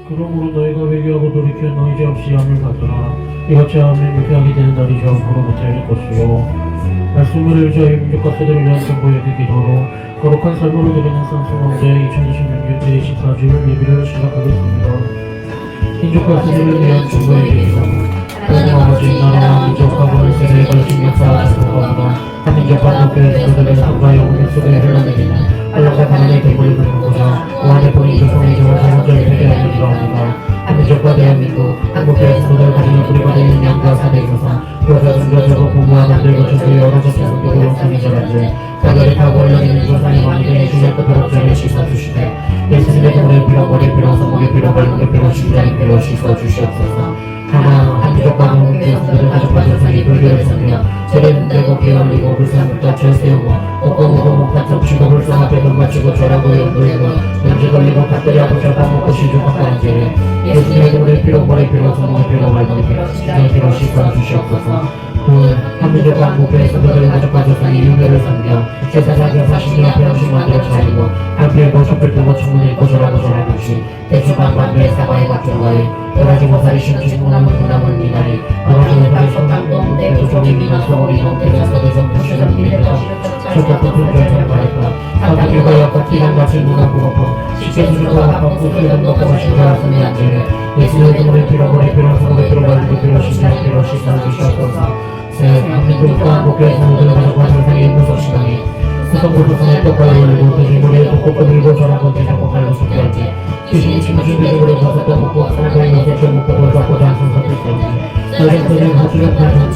그러므로 너희가 회개하고 돌이켜 너희 죄 없이 함을 받으라. 이같이 하면 유쾌하게 되는 날이 저 앞으로부터 일 것이요. 말씀을 의지하여 민족과 세대를 위한 정보의 그 기도로 거룩한 삶으로 드리는 산수가운데 2026년 제24주일 예비를 시작하겠습니다. 민족과 세대를 위한 정보의 기도. 하나님 아버지, 나라와 민족과 모든 세대에 걸친 역사와 전통과 한 민족과 교회에서 그들의 삶과 영혼의 속에 흘러내리는 언약과 가난의 대물을 끊고자 오한의 본인 조성의 정을 자연적인 회개하는 기도합니다. 한 민족과 대한민국, 한국교회 성도들 가정의 뿌리가 되는 양과 사대에 있어서 교사, 선교사고 부모와 남들과 조수의 여러 가지 성도고 영상이 전한들 가게를 타고 올려내는 조상이 많이 되는 주절 끝으로 저에게 씻어주시되 예수님의 돈의 필요, 머리의 필요, 성목의 필요, 발목의 필요, 심장의 필요 씻어주시옵소서. 하나, 한민족과 한국교회 성도들 가족과 조상이 불교를 섬겨 죄를 문대고 게을리고 그 삶부터 죄 세우고 먹고 목탄 치고 불성 앞에 돈 맞추고 죄라고 연구이고 연주 걸리고 밭들이하고 잡아먹고 시주박하는 죄를 예수님의 돈의 필요, 머리의 필요, 성목의 필요, 발목의 필요, 심장의 필요 씻어주시옵소서. 둘, 한민족과 한국교회 성도들 가족과 조상이 유교를 섬겨 제사장과 40년 앞에 음식 만들어 차리고 한필고 촛불 끄고 청문회 있고 저라고 전하듯이 대추방 반배 사과에 박종가에 여러지 모사리 심지 문화문 문화문 미나리 여러지 모사리 성당동 대구종의 미나 서울이 동태전 서대전 부시전 미래가 저것도 불결정 말했다. 사도교가 약과 기간 같이 문화부고법 식재수주가 합법 국회의원 먹고 신뢰와 선의한죄를 예수의 돈의 필요, 머리 필요, 성의 필요, 발목의 필요, 심장의 필요, 시사주시옵소서. 셋, 한민족과 한국교회 성도들 가족과 조상의 무속신앙이 수성부부성의 똑바로 올리고 대지물에 독곡고 들고 전하고 대장고 팔고 속죄할지 귀신이 침주대적으로 가서도 먹고 살고 있는 세초 목곡을 잡고 단순 섭득할지 너희들은 하주력 발전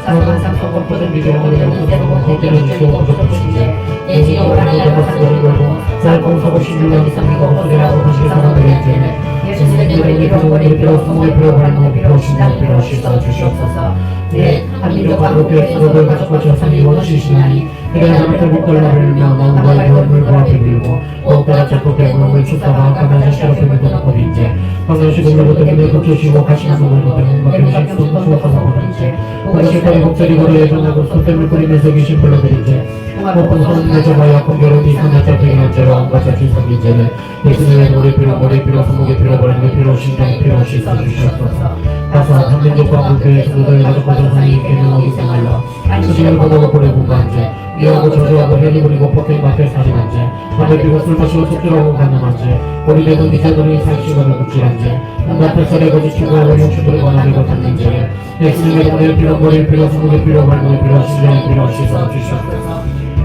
사방상 성공포전 비교를 영수대로 대대를 주시고 부족하신지 예지가 오라니 잡아쓰고 걸고 쌀공 서고 16년 이상이고 헛소리하고 부시게 사람들의 죄는 예수님의 이름이 표정을 필요, 성의 필요, 발목의 필요, 신장의 필요 씻어주시옵소서. 넷, 한민족과 한국교회 성도들 가족과 조상이 원하시시나니 해결하는 결국걸라를 일며 마음과 영혼을 앞에 들고 더욱더 잡고 배부름을 축사와 가난을 시럽히는 것뿐인지 방정식 음료로 때문에 급조시고 가시는 몸을 때문에 막혀오신 수호사사 보는지 오르시거리 복절이 거리에 전하고 손땀을 뿌리면서 계신 불러드린지 목공선 내줘봐야 공교롭이 선하자 배경한죄로 안가자 주성인죄는 예수님의 머리 필요, 머리 필요, 성목의 필요, 발목의 필요, 심장의 필요 씻어주시옵소서. 다섯, 한민족과 한국교회 성도들 가족과 조상이 개명하기 생활로 수지를 보고 보내고 간죄 미워하고 저주하고 해리 부리고 폭행 앞에 살인한 죄 담배 피고 술 마시고 속죄하고 가늠한 죄 머리 대고 미자들이 살찌고를 묵질한 죄 눈앞에 설에 거짓히고 용수들을 원하고 닫는 죄 예수님의 머리의 필요, 머리의 필요, 성목의 필요, 발목의 필요, 심장의 필요 씻어주시옵소서.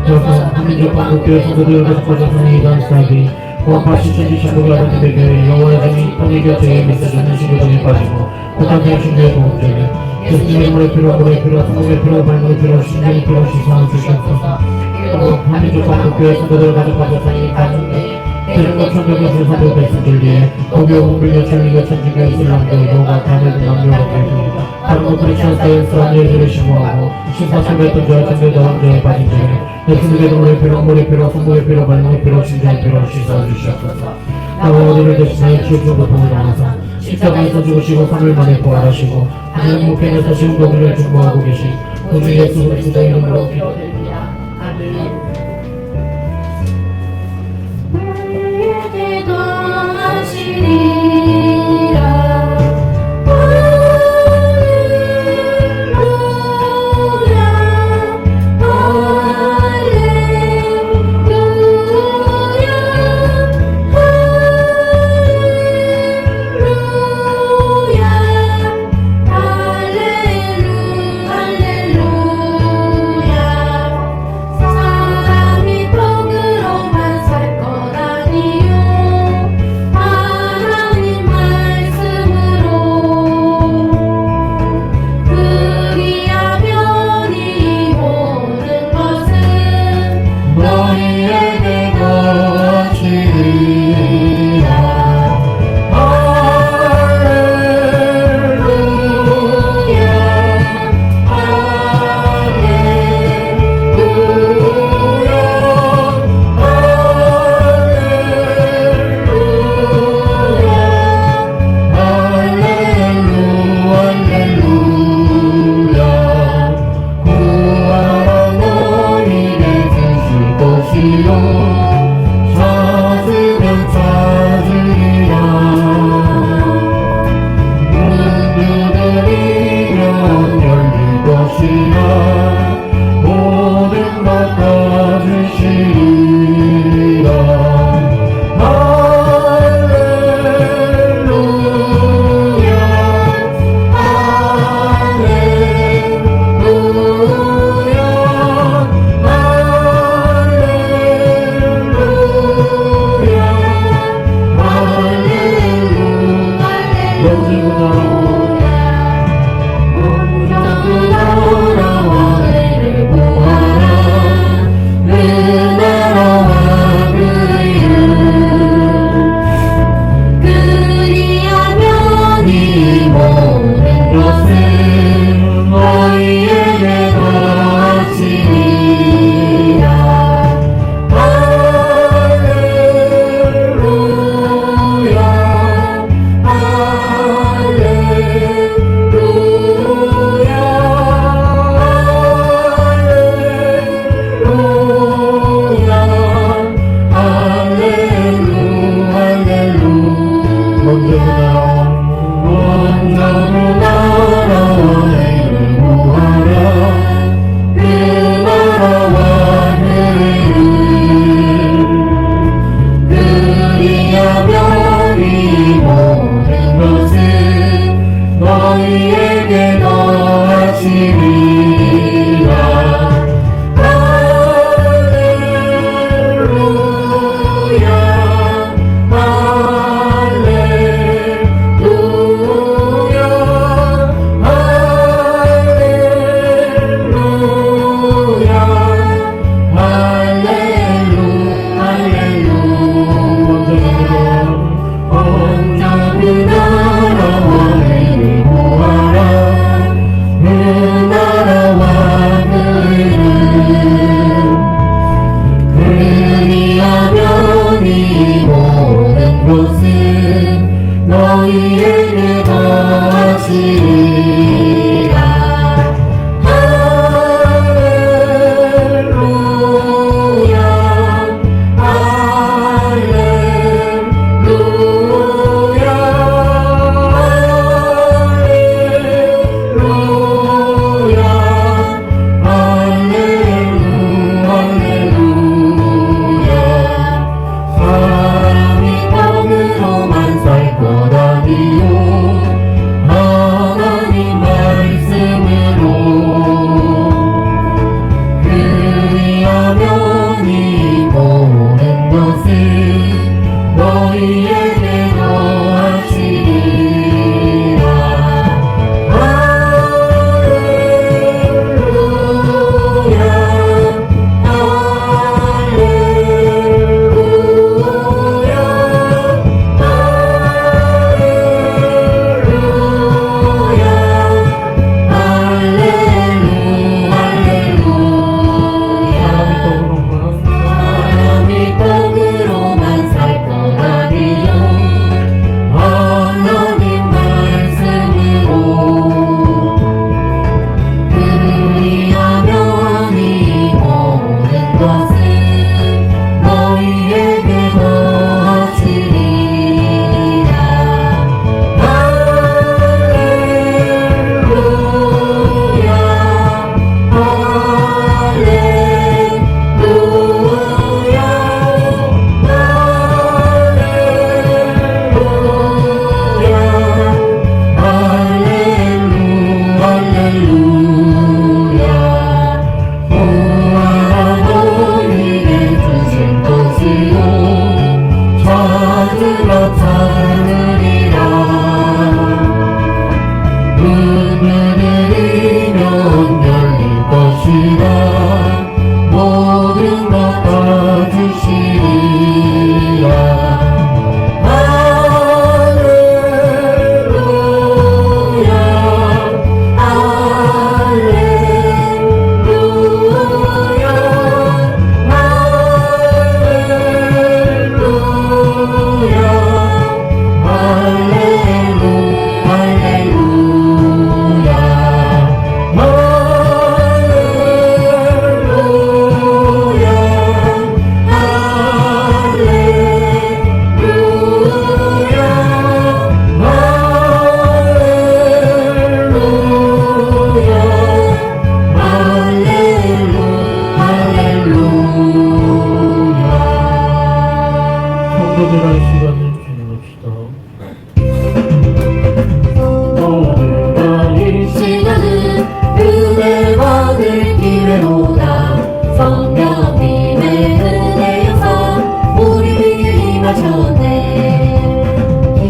여섯, 한민족과 한국교회 성도들 가족과 조상이 감사하기 고압하시 천지신부가 하는 대교회 영원의 정의 편의 곁에 메시지는 신교정에 빠지고 고탄의 신교의 보험죄는 예수님의 물의 필요, 물의 필요, 성목의 필요, 발목의 필요, 심장의 필요 씻어주시옵소서. 일곱, 한민족과 한국교회 성도들 가족과 조상이 가족에 대중과 천국의 순서도 백성들 위해 고교, 불교, 천리교, 천주교, 이슬람교, 요가, 다른 남녀노교 다른 것들이 찬스에서 예수를 신고하고 신사참에 던져야 천대도 왕조에 빠진 죄를 예수님의 돈의 필요, 물의 필요, 성목의 필요, 발목의 필요, 심장의 필요 씻어주시옵소서. 나와 우리를 대신하여 치우쳐 고통을 당하사 십자가에서 죽으시고 3일 만에 부활하시고 하나님 목회에서 지금 도미를 중보하고 계신 우주 예수 그리스도의 이름으로 기도드립니다. 아멘. 할렐루야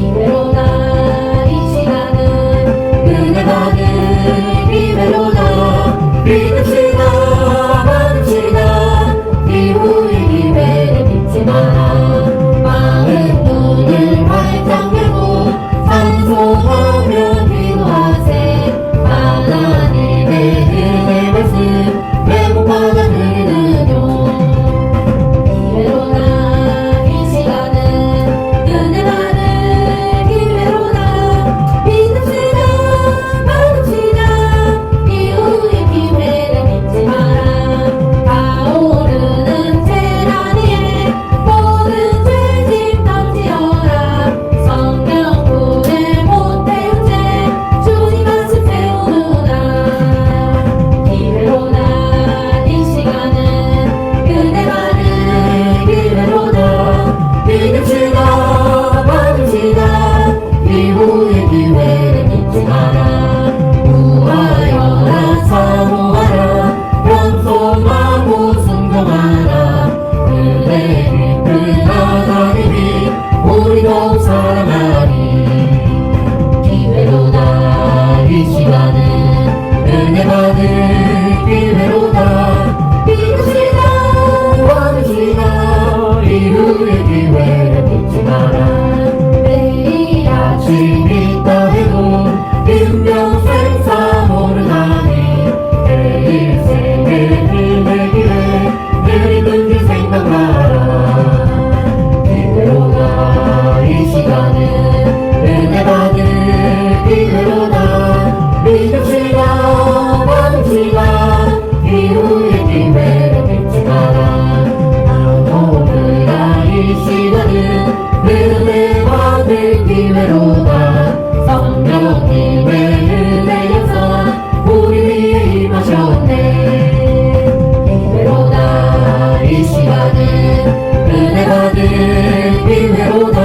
기회로다 이 시간 이 시간은 은혜 받을 기회로다. 믿음 시간 받은 시간 이후의 기회를 믿지 마라. 오늘아 이 시간은 은혜 받을 기회로다. 성령님의 은혜 역사 우리 위에 임하셨네. 기회로다. 이 시간은 은혜 받을 기회로다.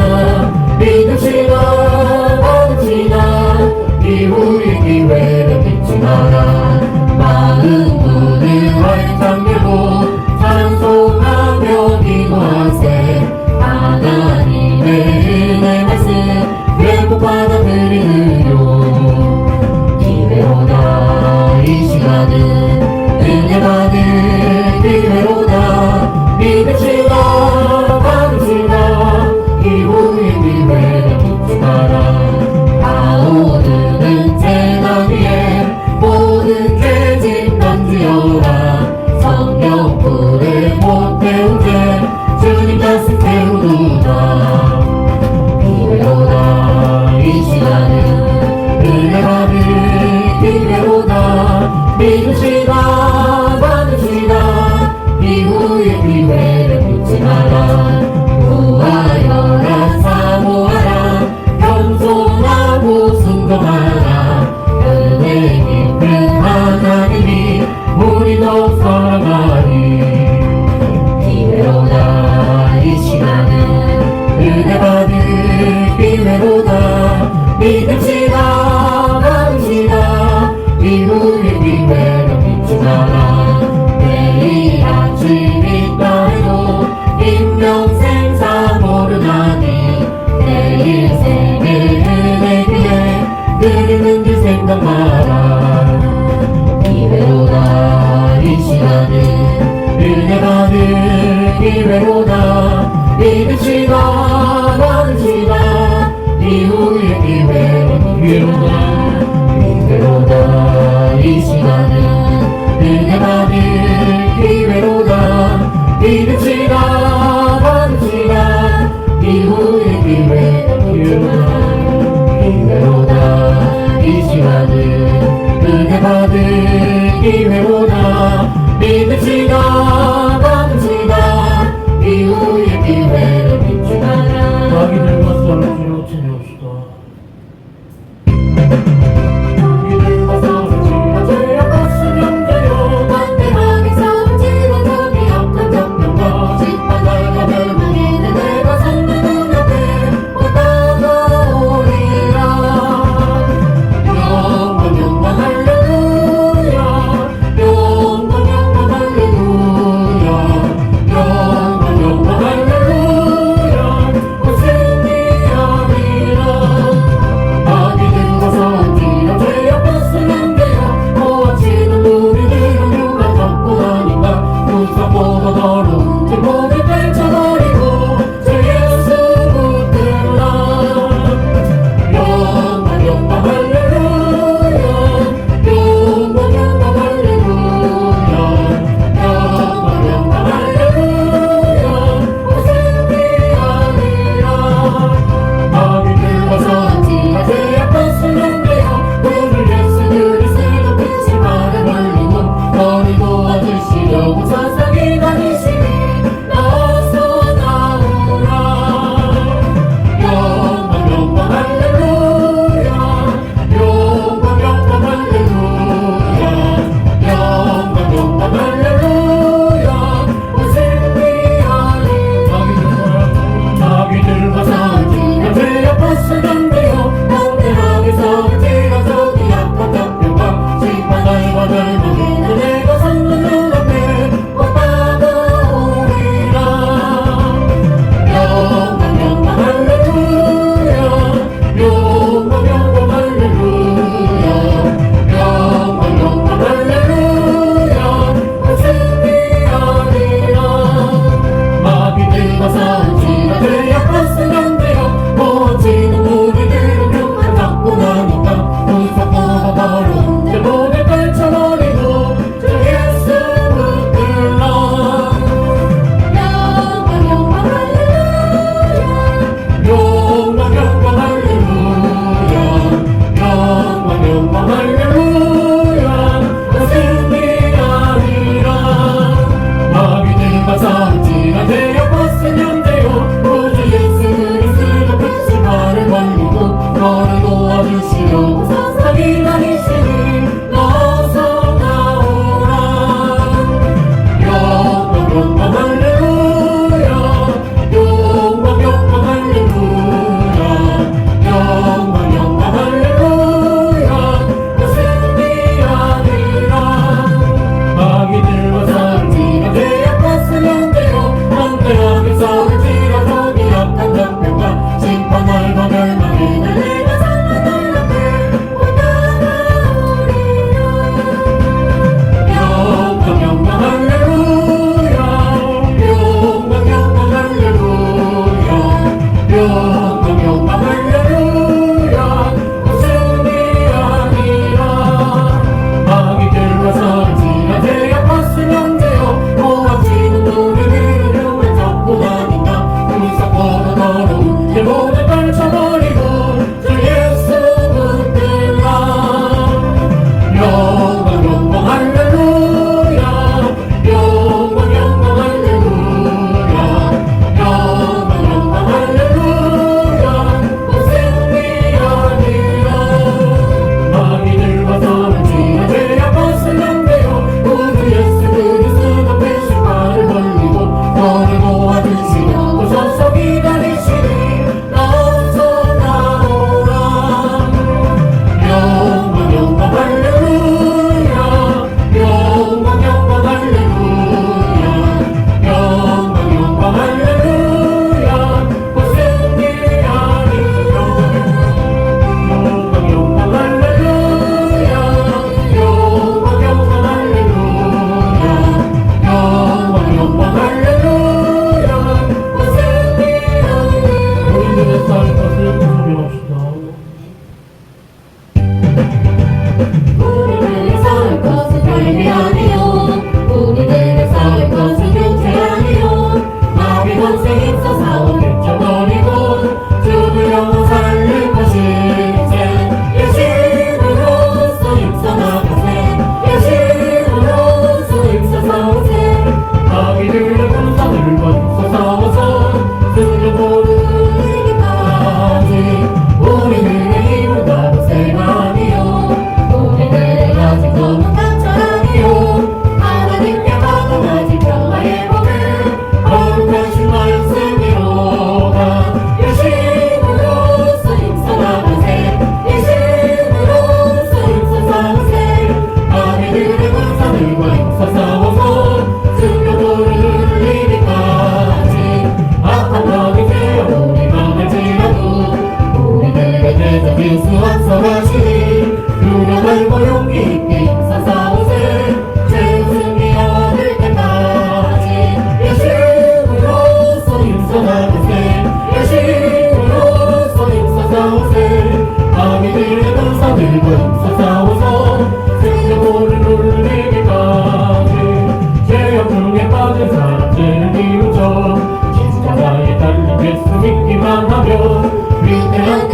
믿음 시간 받은 시간 이후의 기회를 믿지 마라. 마음 문을 활짝 열고 찬송하며 기도하세. 하나님의 은혜 말씀 회복 받아들이는 기회로다. 이 시간은 은혜 받을 기회로다. 믿음 시간 받은 시간 이후의 기회를 믿지 마라. 아오르는 재단 위에 모든 죄짐 던지어라. 성령 불에 못 태운 죄 주님 가슴 태우노라. 기회로다. 이 시간은 은혜 받을 기회로다. 믿음 시간 받은 시간 이후의 기회를 믿지 마라. 구하여라 사모하라 겸손하고 순종하라. 은혜 깊은 하나님이 우리 더욱 사랑하리. 기회로다. 이 시간은 은혜 받을 기회로다. 믿음 시간 받은 시간 이후의 기회를 믿지 마라. 내일 아침 있다 해도 인명생사 모르나니 내일 생의 은혜 기회 드리는 줄 생각 마라. 기회로다. 이 시간은 은혜 받을 기회로다. 믿음 시간 받은 시간 이후의 기회를 기회로다. 기회로다. 이 시간은 은혜 받을 기회로다. 믿음 시간 받은 시간 이후의 기회를 기회로다. 기회로다. 이 시간은 은혜 받을 기회로다. 믿음 시간 받은 시간 이후의 기회를 믿지 마라. 자기들과 썰을 지어 지내옵시다. 자기들과 썰을 지어 죄악 없음 형제여. 반대하게 싸움 지어 적이 악한 정병과 짓밟아가 멸망에는 내가 선대 눈앞에 왔다가 오리라. 영광 영광 할렐루야. 영광 영광 할렐루야. 영광 영광 할렐루야. 곧 승리하리라.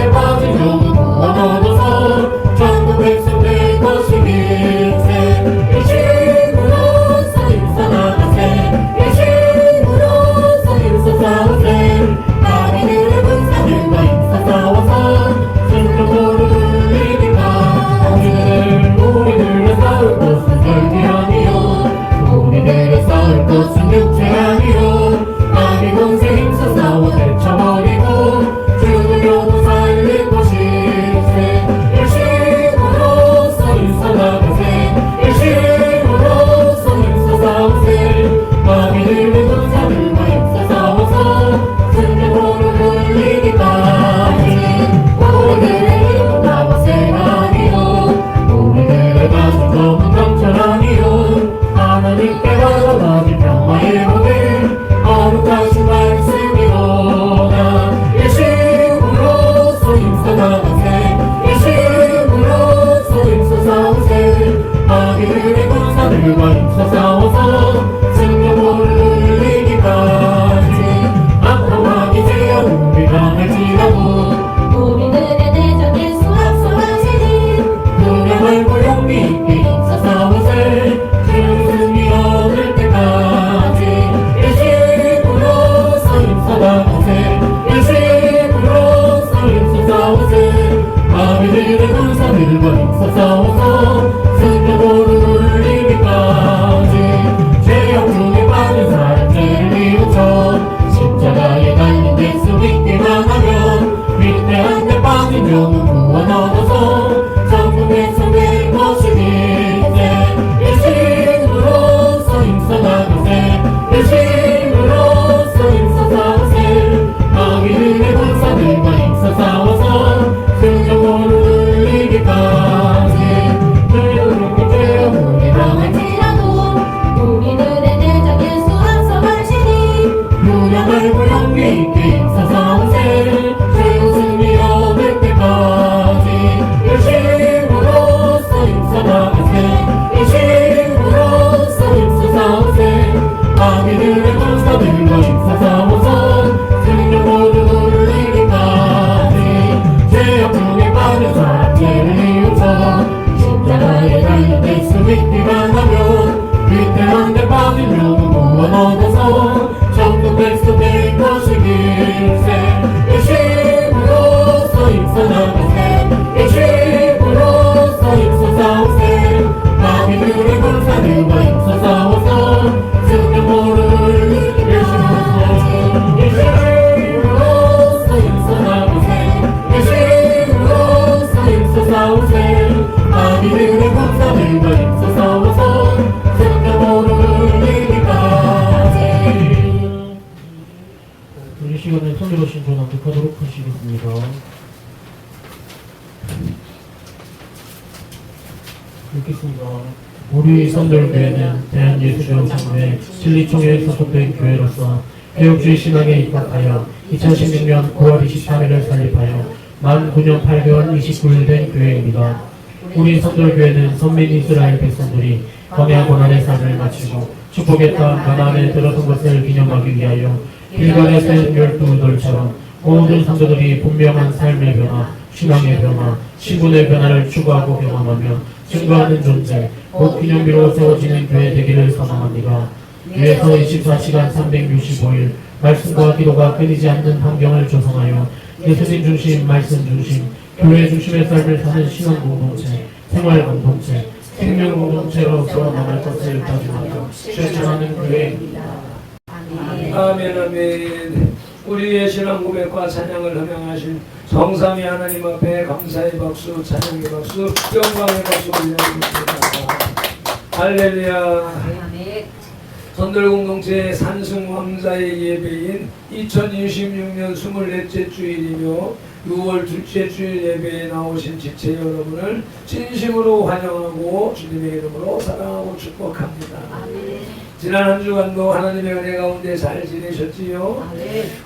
하나님께 빠진 영혼 구원 얻어서 전국 백성 될 것이길세 일심으로써 힘써 나가세 일심으로써 힘써 싸우세 마귀들의 군사들과 힘써 싸워서 승격으로 돌리니까 우리들의 싸울 것은 절대 아니요 우리들의 싸울 것은 육체 아니요 마귀 공세 힘써 싸워 헤쳐버리고 죽으려도 살릴 것일세 일심으로써 힘써 나가세 일심으로써 힘써 싸우세 마귀들의 군사들과 힘써 싸워서 승격으로 돌리기까지 우리들의 힘은 나와세가 아니요 우리들의 가슴 검은 강철 아니요 하나님께 받아가진 평화의 복을 거룩하신 말씀이로다 일심으로써 힘써 나가세 일심으로써 힘써 싸우세 마귀들의 군사들과 힘써 싸워서 승격으로 돌리기까지 악마귀 제여 우리 강해지라고 우리들의 대적 예수 앞서가시니 두려움을 용기 있게 힘써 싸우세 주님이 얻을 때까지 일심으로써 힘써 나가세 일심으로써 힘써 싸우세 마귀들의 군사들과 힘써 싸워서 승격으로 돌리기까지 죄악 중에 빠진 사람 죄를 비웃어 십자가에 달린 예수 믿기만 하면 위대한 데 빠진 영혼 구원 얻어서 전국 백성 될 것이길세 일심으로써 힘써 나가세 일심으로써 힘써 싸우세 마귀들의 군사들과 힘써 싸워서 승격으로 돌리기까지 죄악으로 당할지라도 우리들의 대적 예수 앞서가시니 두려움을 용기 있게 힘써 싸우세 죄웃음이 얻을 때까지 일심으로써 힘써 나가세 일심으로써 힘써 싸우세 마귀들의 군사들과 힘써 싸워서 승격으로 돌리기까지 죄악 중에 빠진 사람 죄를 이웃어 십자가에 달린 예수 믿기만 하면 위대한 데 빠진 영혼 구원 얻어서 전국 백성 될 것이길세 일심으로써 힘써 나가세 일심으로써 힘써 싸우세 마귀들의 군사들과 힘써 싸워서 승격으로 돌리기까지 일심으로써 힘써 나가세 일심으로써 힘써 싸우세 마귀들의 군사들과 힘써 싸워서 승격으로 돌리기까지 이 시간에 선교로 신전 낭독하도록 하시겠습니다. 읽겠습니다. 우리 선돌교회는 대한예수교회 진리총회에 소속된 교회로서 개혁주의 신앙에 입학하여 2016년 9월 23일을 설립하여 만 9년 8개월 29일 된 교회입니다. 우리 선돌교회는 선민 이스라엘 백성들이 광야 고난의 삶을 마치고 축복의 땅 가나안에 들어선 것을 기념하기 위하여 길갈에 센 12돌처럼 모든 성도들이 분명한 삶의 변화, 신앙의 변화, 신분의 변화를 추구하고 경험하며 증거하는 존재, 곧 기념비로 세워지는 교회 되기를 소망합니다. 위에서 24시간 365일 말씀과 기도가 끊이지 않는 환경을 조성하여 예수님 중심, 말씀 중심, 교회 중심의 삶을 사는 신앙 공동체, 생활 공동체, 생명 공동체로서 나갈 것을 다짐하며 실천하는 교회입니다. 아멘 아멘. 우리의 신앙 고백과 찬양을 허명하신 성삼위 하나님 앞에 감사의 박수, 찬양의 박수, 영광의 박수 올려드립니다. 할렐루야. 선들공동체 산승왕자의 예배인 2026년 24째 주일이며 6월 둘째 주일 예배에 나오신 지체 여러분을 진심으로 환영하고 주님의 이름으로 사랑하고 축복합니다. 지난 한 주간도 하나님의 은혜 가운데 잘 지내셨지요?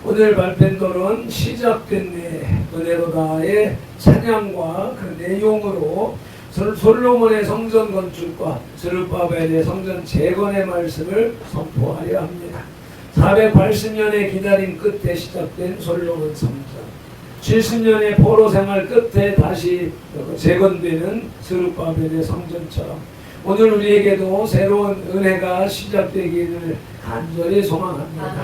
오늘 발표는 시작된 은혜로다의 찬양과 그 내용으로 솔로몬의 성전 건축과 스룹바벨의 성전 재건의 말씀을 선포하려 합니다. 480년의 기다림 끝에 시작된 솔로몬 성전. 70년의 포로 생활 끝에 다시 재건되는 스룹바벨의 성전처럼 오늘 우리에게도 새로운 은혜가 시작되기를 간절히 소망합니다.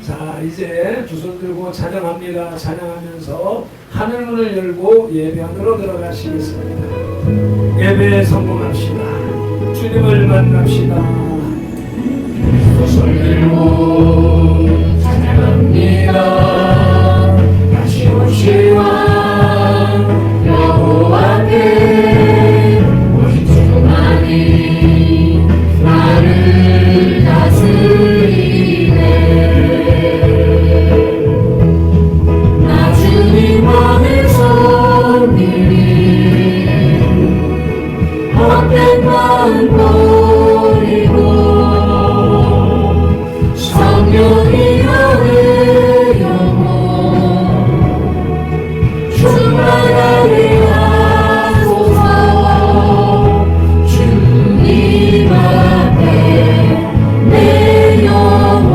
자, 이제 두 손 들고 찬양합니다. 찬양하면서 하늘문을 열고 예배 안으로 들어가시겠습니다. 예배에 성공합시다. 주님을 만납시다. 두 손 들고 찬양합니다. 다시 오시와 여호와께 오직 주만이 나를 다스리네. 나 주님만을 섬기리 헛된 마음 버리고 성령이 여의 영혼 충만하게 하소서. 주님 앞에 내 영혼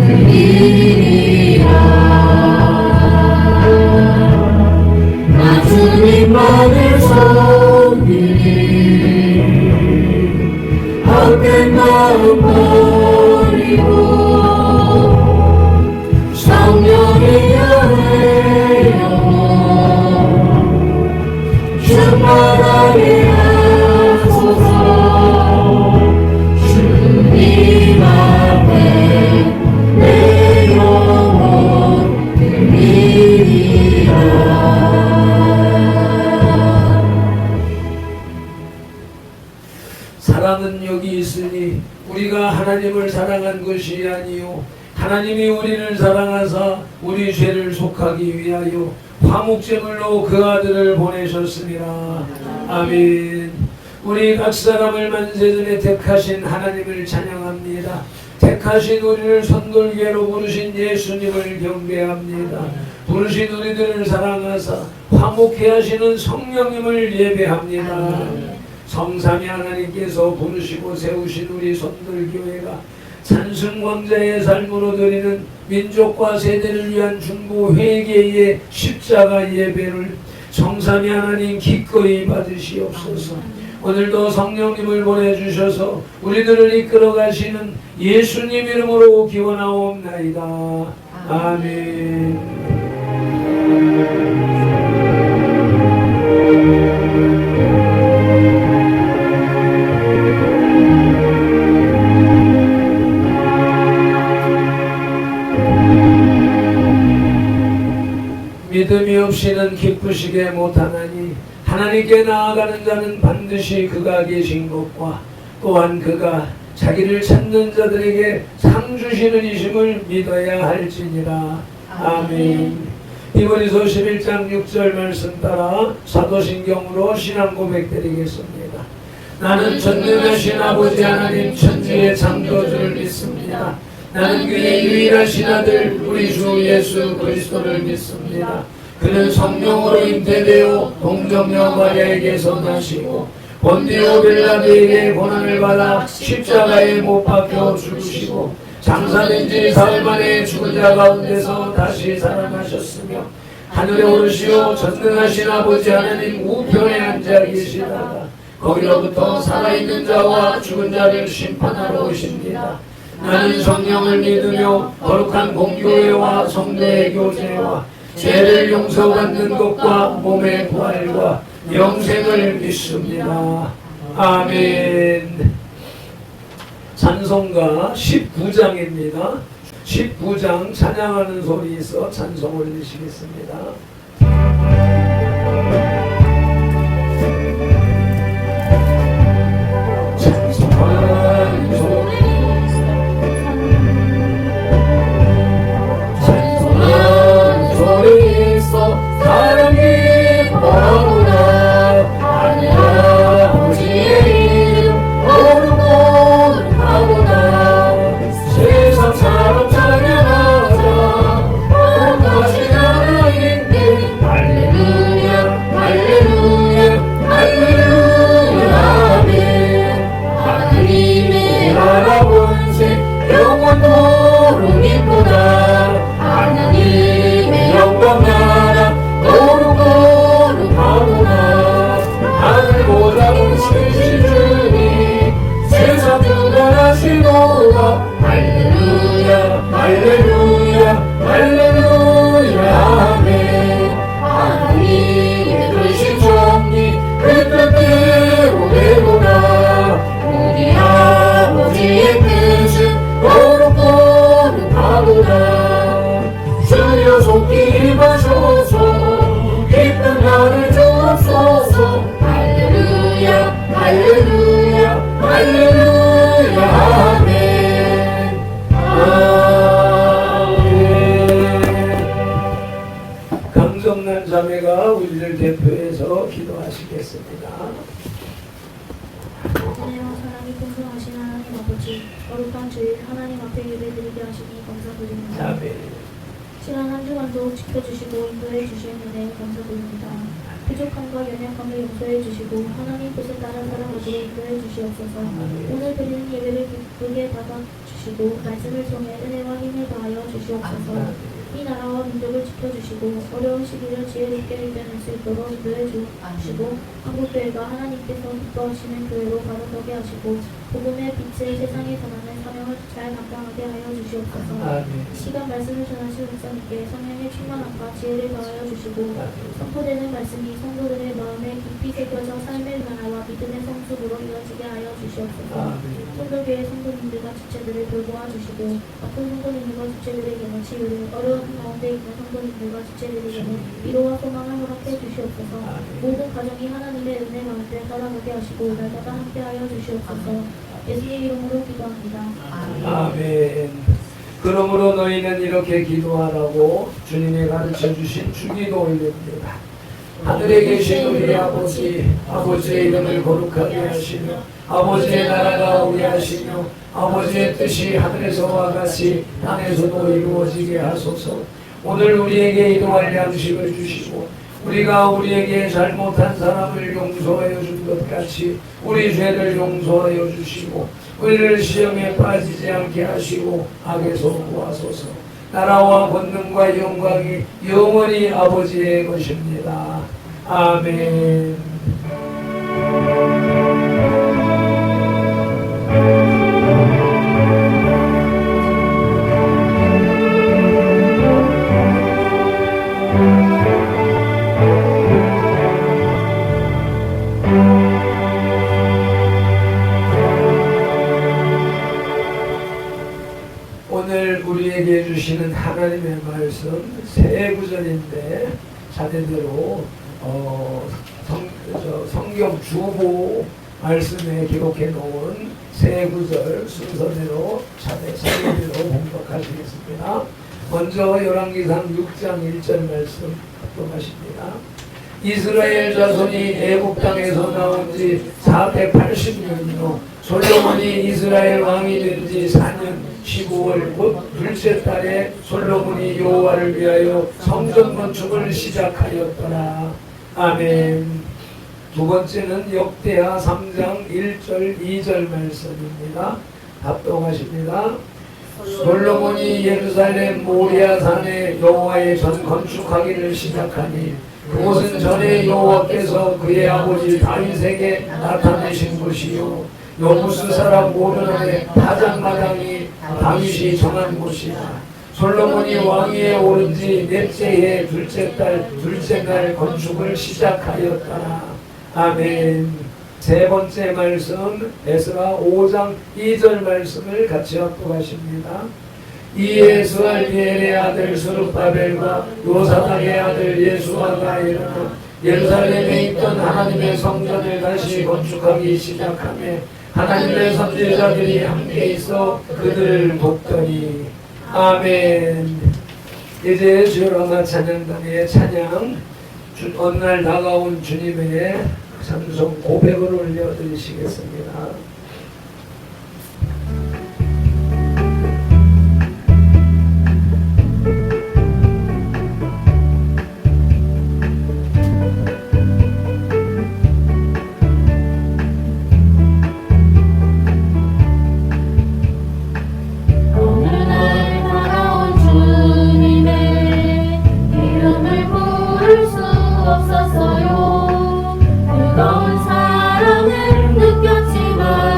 드리리라. 나 주님만을 섬기리 헛된 마음 버리고 성령의 여의 영혼 충만하게 하소서. 주님 앞에 내 영혼 드리리라. 사랑은 여기 있으니 우리가 하나님을 사랑한 것이 아니요 하나님이 우리를 사랑하사 우리 죄를 속하기 위하여 화목제물로 그 아들을 보내셨습니다. 아멘. 우리 각 사람을 만세전에 택하신 하나님을 찬양합니다. 택하신 우리를 선돌개로 부르신 예수님을 경배합니다. 부르신 우리들을 사랑하사 화목케 하시는 성령님을 예배합니다. 성삼위 하나님께서 부르시고 세우신 우리 선돌교회가 산승광자의 삶으로 드리는 민족과 세대를 위한 중보 회개의 십자가 예배를 성삼위 하나님 기꺼이 받으시옵소서. 오늘도 성령님을 보내주셔서 우리들을 이끌어 가시는 예수님 이름으로 기원하옵나이다. 아멘. 믿음이 없이는 기쁘시게 못하나니 하나님께 나아가는 자는 반드시 그가 계신 것과 또한 그가 자기를 찾는 자들에게 상 주시는 이심을 믿어야 할지니라. 아멘. 히브리서 11장 6절 말씀 따라 사도신경으로 신앙 고백 드리겠습니다. 나는 전능하신 아버지 하나님 천지의 창조주를 믿습니다. 나는 그의 유일하신 아들 우리 주 예수 그리스도를 믿습니다. 그는 성령으로 잉태되어 동정녀 마리아에게서 나시고 본디오 빌라도에게 고난을 받아 십자가에 못 박혀 죽으시고 장사된 지 사흘 만에 죽은 자 가운데서 다시 살아나셨으며 하늘에 오르시어 전능하신 아버지 하나님 우편에 앉아 계시다가 거기로부터 살아있는 자와 죽은 자를 심판하러 오십니다. 나는 성령을 믿으며 거룩한 공교회와 성도의 교제와 죄를 용서받는 것과 몸의 부활과 영생을 믿습니다. 아멘. 찬송가 19장입니다. 19장 찬양하는 소리 있어 찬송 올리시겠습니다. 찬송하는 소리 소리 있어 사랑이 보구나. 하늘 아버지의 이름 거룩하구나. 세상 사람 찬양하자. 똑같이 하나님께 어머니가 우리를 대표해서 기도하시겠습니다. 은혜와 사랑이 풍성하신 하나님 아버지, 거룩한 주일 하나님 앞에 예배드리게 하시니 감사드립니다. 아멘. 지난 한 주간도 지켜주시고 인도해 주신 은혜에 감사드립니다. 부족함과 연약함을 용서해 주시고 하나님 뜻에 따라 살아가도록 인도해 주시옵소서. 오늘 드리는 예배를 기쁘게 받아주시고 말씀을 통해 은혜와 힘을 더하여 주시옵소서. 이 나라와 민족을 지켜주시고 어려운 시기를 지혜롭게 이겨낼 수 있도록 인도해 주시고 한국교회가 하나님께서 기뻐하시는 교회로 바로서게 하시고 복음의 빛을 세상에 전하는 사명을 잘 감당하게 하여 주시옵소서. 아멘. 시간 말씀을 전하신 목사님께 성령의 충만함과 지혜를 더하여 주시고 선포되는 말씀이 성도들의 마음에 깊이 새겨져 삶의 변화와 믿음의 성숙으로 이어지게 하여 주시옵소서. 아멘. 성도교회 성도님들과 지체들을 돌보아 주시고 아픈 성도님들과 지체들에게는 치유를, 어려운 가운데 있는 성도님들과 지체들에게는 위로와 소망을 허락해 주시옵소서. 모든 가정이 하나님의 은혜 가운데 살아가게 하시고 날마다 함께하여 주시옵소서. 예수의 이름으로 기도합니다. 아멘. 그러므로 너희는 이렇게 기도하라고 주님이 가르쳐 주신 주기도 올립니다. 하늘에 계신 우리 아버지, 아버지의 이름을 거룩하게 하시며 아버지의 나라가 오게 하시며 아버지의 뜻이 하늘에서와 같이 땅에서도 이루어지게 하소서. 오늘 우리에게 일용할 양식을 주시고 우리가 우리에게 잘못한 사람을 용서하여 준 것 같이 우리 죄를 용서하여 주시고 우리를 시험에 빠지지 않게 하시고 악에서 구하소서. 나라와 권능과 영광이 영원히 아버지의 것입니다. 아멘. 오늘 우리에게 주시는 하나님의 말씀 새 구절인데 자대대로 성경 주보 말씀에 기록해 놓은 새 구절 순서대로 자대대로 봉독하시겠습니다. 먼저 열왕기상 6장 1절 말씀 봉독하십니다. 이스라엘 자손이 애굽 땅에서 나온 지 480년이요 솔로몬이 이스라엘 왕이 된 지 4년 15월 곧 둘째 달에 솔로몬이 여호와를 위하여 성전 건축을 시작하였더라. 아멘. 두 번째는 역대하 3장 1절 2절 말씀입니다. 합동하십니다. 솔로몬이 예루살렘 모리아 산에 여호와의 전 건축하기를 시작하니 그곳은 전에 여호와께서 그의 아버지 다윗에게 나타내신 곳이요 여부스 사람 모르는의 타작마당이 다윗이 정한 곳이다. 솔로몬이 왕위에 오른 지 넷째 해 둘째 달 둘째 날 건축을 시작하였더라. 아멘. 세 번째 말씀 에스라 5장 2절 말씀을 같이 합독하십니다. 이에 스알디엘의 아들 스룹바벨과 요사닥의 아들 예수아가 일어나 예루살렘에 있던 하나님의 성전을 다시 건축하기 시작하며 하나님의 선지자들이 함께 있어 그들을 돕더니. 아멘. 이제 주로마 찬양단의 찬양 어느 날 다가온 주님의 찬송 고백을 올려드리시겠습니다. 뜨거운 사랑을 느꼈지만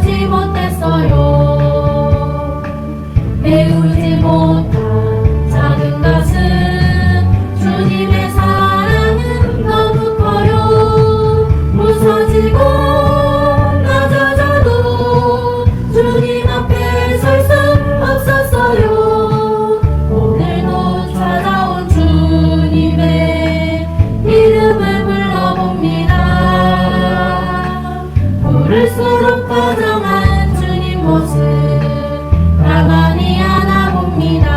배우지 못했어요. 배우지 못한 작은 가슴 주님의 사랑은 너무 커요. 부서지고 낮아져도 주님 앞에 설 수 없었어요. 오늘도 찾아온 주님의 이름을 불러봅니다. 부를수록 다정한 주님 모습 가만히 안아봅니다.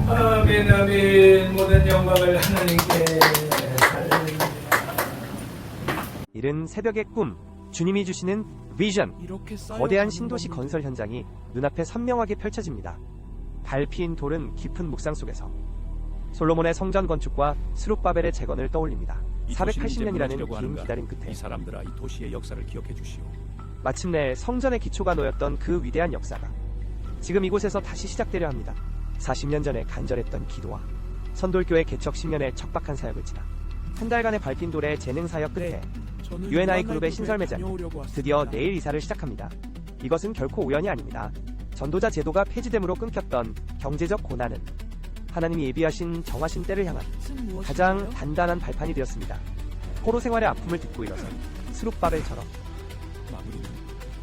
아멘 아멘. 모든 영광을 하나님께 살립니다. 이른 새벽의 꿈, 주님이 주시는 비전, 거대한 신도시 건설 현장이 눈앞에 선명하게 펼쳐집니다. 밟힌 돌은 깊은 묵상 속에서 솔로몬의 성전 건축과 스룹바벨의 재건을 떠올립니다. 480년이라는 긴 기다림 끝에 이 사람들아, 이 도시의 역사를 기억해 주시오. 마침내 성전의 기초가 놓였던 그 위대한 역사가 지금 이곳에서 다시 시작되려 합니다. 40년 전에 간절했던 기도와 선돌교회 개척 10년의 척박한 사역을 지나 한 달간의 밟힌 돌의 재능 사역 끝에 UNI 그룹의 신설 매장이 드디어 내일 이사를 시작합니다. 이것은 결코 우연이 아닙니다. 전도자 제도가 폐지됨으로 끊겼던 경제적 고난은 하나님이 예비하신 정하신 때를 향한 가장 단단한 발판이 되었습니다. 포로 생활의 아픔을 딛고 일어선 스룹바벨처럼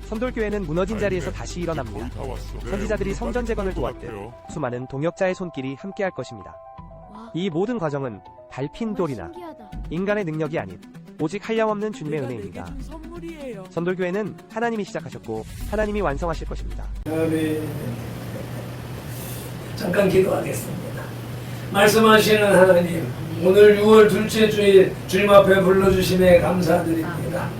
선돌교회는 무너진 자리에서 다시 일어납니다. 선지자들이 성전 재건을 도왔듯 수많은 동역자의 손길이 함께할 것입니다. 이 모든 과정은 밟힌 돌이나 인간의 능력이 아닌 오직 한량없는 주님의 은혜입니다. 선돌교회는 하나님이 시작하셨고 하나님이 완성하실 것입니다. 아멘. 잠깐 기도하겠습니다. 말씀하시는 하나님, 오늘 6월 둘째 주일 주님 앞에 불러주심에 감사드립니다.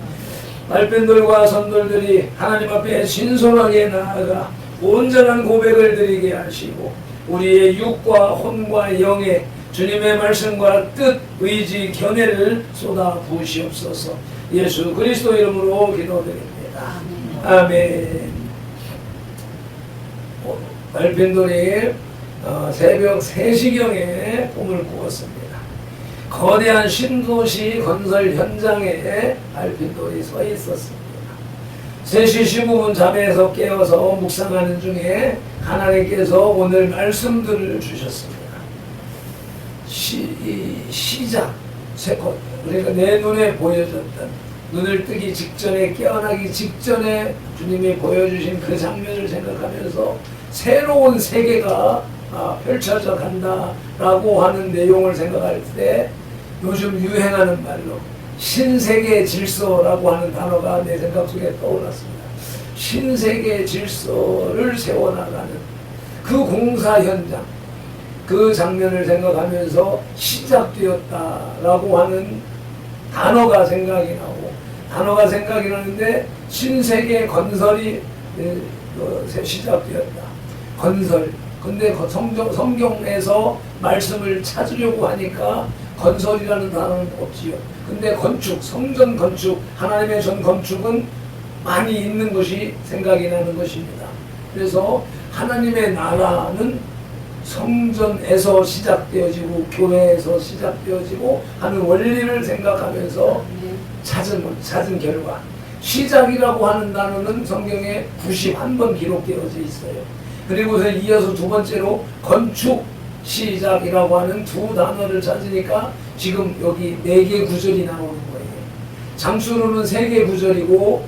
밟힌돌과 선돌들이 하나님 앞에 신선하게 나아가 온전한 고백을 드리게 하시고 우리의 육과 혼과 영에 주님의 말씀과 뜻, 의지, 견해를 쏟아 부으시옵소서. 예수 그리스도 이름으로 기도드립니다. 아멘. 밟힌돌이 새벽 3시경에 꿈을 꾸었습니다. 거대한 신도시 건설 현장에 밟힌돌이 서 있었습니다. 3시 15분 잠에서 깨어서 묵상하는 중에 하나님께서 오늘 말씀들을 주셨습니다. 시작, 세컨, 그러니까 내 눈에 보여졌던, 눈을 뜨기 직전에, 깨어나기 직전에 주님이 보여주신 그 장면을 생각하면서 새로운 세계가 펼쳐져 간다라고 하는 내용을 생각할 때 요즘 유행하는 말로 신세계 질서라고 하는 단어가 내 생각 속에 떠올랐습니다. 신세계 질서를 세워나가는 그 공사 현장, 그 장면을 생각하면서 시작되었다라고 하는 단어가 생각이 나는데 신세계 건설이 시작되었다. 건설. 근데 성경에서 말씀을 찾으려고 하니까 건설이라는 단어는 없지요. 근데 건축, 성전 건축, 하나님의 전 건축은 많이 있는 것이 생각이 나는 것입니다. 그래서 하나님의 나라는 성전에서 시작되어지고 교회에서 시작되어지고 하는 원리를 생각하면서 찾은 결과 시작이라고 하는 단어는 성경에 91번 기록되어져 있어요. 그리고서 이어서 두 번째로 건축 시작이라고 하는 두 단어를 찾으니까 지금 여기 4개 구절이 나오는 거예요. 장수로는 3개 구절이고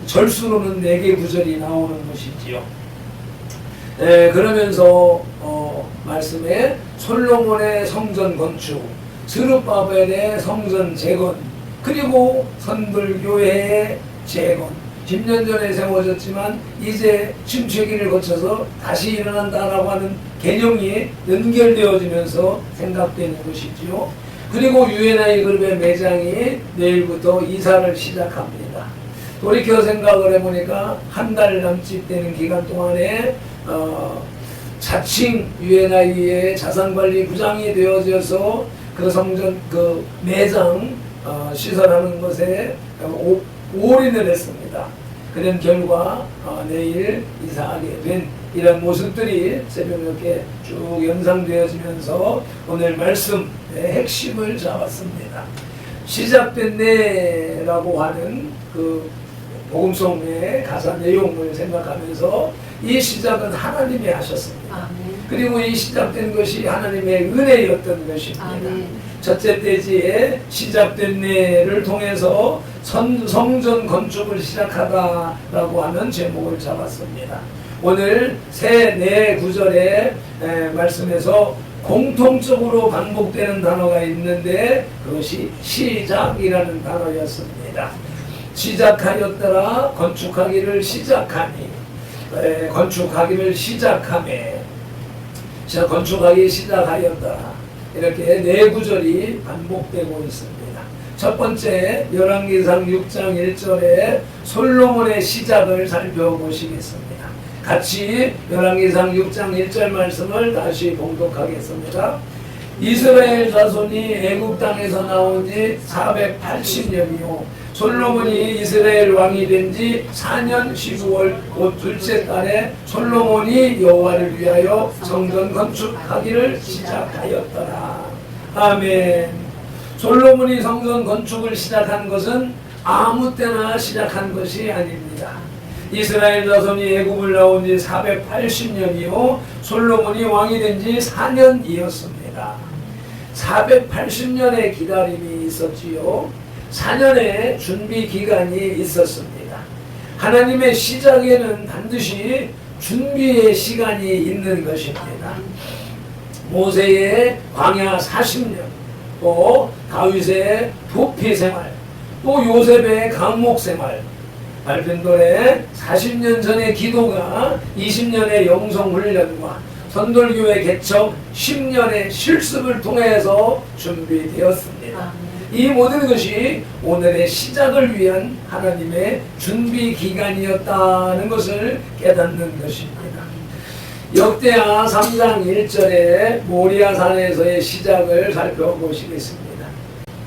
절수로는 4개 구절이 나오는 것이지요. 그러면서 말씀에 솔로몬의 성전 건축, 스룹바벨의 성전 재건, 그리고 선불교회의 재건, 10년 전에 세워졌지만 이제 침체기를 거쳐서 다시 일어난다라고 하는 개념이 연결되어지면서 생각되는 것이지요. 그리고 UNI 그룹의 매장이 내일부터 이사를 시작합니다. 돌이켜 생각을 해보니까 한 달 남짓 되는 기간 동안에 자칭 UNI의 자산관리 부장이 되어져서 그 성전, 그 매장 시설하는 것에 올인을 했습니다. 그런 결과 내일 이사하게 된 이런 모습들이 새벽 이렇게 쭉 연상되어지면서 오늘 말씀의 핵심을 잡았습니다. 시작됐네라고 하는 그 복음송의 가사 내용을 생각하면서 이 시작은 하나님이 하셨습니다. 아멘. 그리고 이 시작된 것이 하나님의 은혜였던 것입니다. 아멘. 첫째 대지에 시작됐네를 통해서 성전 건축을 시작하다라고 하는 제목을 잡았습니다. 오늘 새 네 구절의 말씀에서 공통적으로 반복되는 단어가 있는데 그것이 시작이라는 단어였습니다. 시작하였더라 건축하기를 시작하니 건축하기를 시작하매 건축하기 시작하였더라 이렇게 네 구절이 반복되고 있습니다. 첫 번째 열왕기상 6장 1절에 솔로몬의 시작을 살펴보시겠습니다. 같이 열왕기상 6장 1절 말씀을 다시 봉독하겠습니다. 이스라엘 자손이 애굽 땅에서 나온 지 480년이요 솔로몬이 이스라엘 왕이 된 지 4년 12월 곧 둘째 달에 솔로몬이 여호와를 위하여 성전 건축하기를 시작하였더라. 아멘. 솔로몬이 성전 건축을 시작한 것은 아무 때나 시작한 것이 아닙니다. 이스라엘 자손이 애굽을 나온 지 480년이요 솔로몬이 왕이 된 지 4년이었습니다. 480년의 기다림이 있었지요. 4년의 준비 기간이 있었습니다. 하나님의 시작에는 반드시 준비의 시간이 있는 것입니다. 모세의 광야 40년, 또 다윗의 도피 생활, 또 요셉의 감옥 생활, 발펜돌의 40년 전의 기도가 20년의 영성훈련과 선돌교회 개척 10년의 실습을 통해서 준비되었습니다. 이 모든 것이 오늘의 시작을 위한 하나님의 준비 기간이었다는 것을 깨닫는 것입니다. 역대하 3장 1절에 모리아산에서의 시작을 살펴보시겠습니다.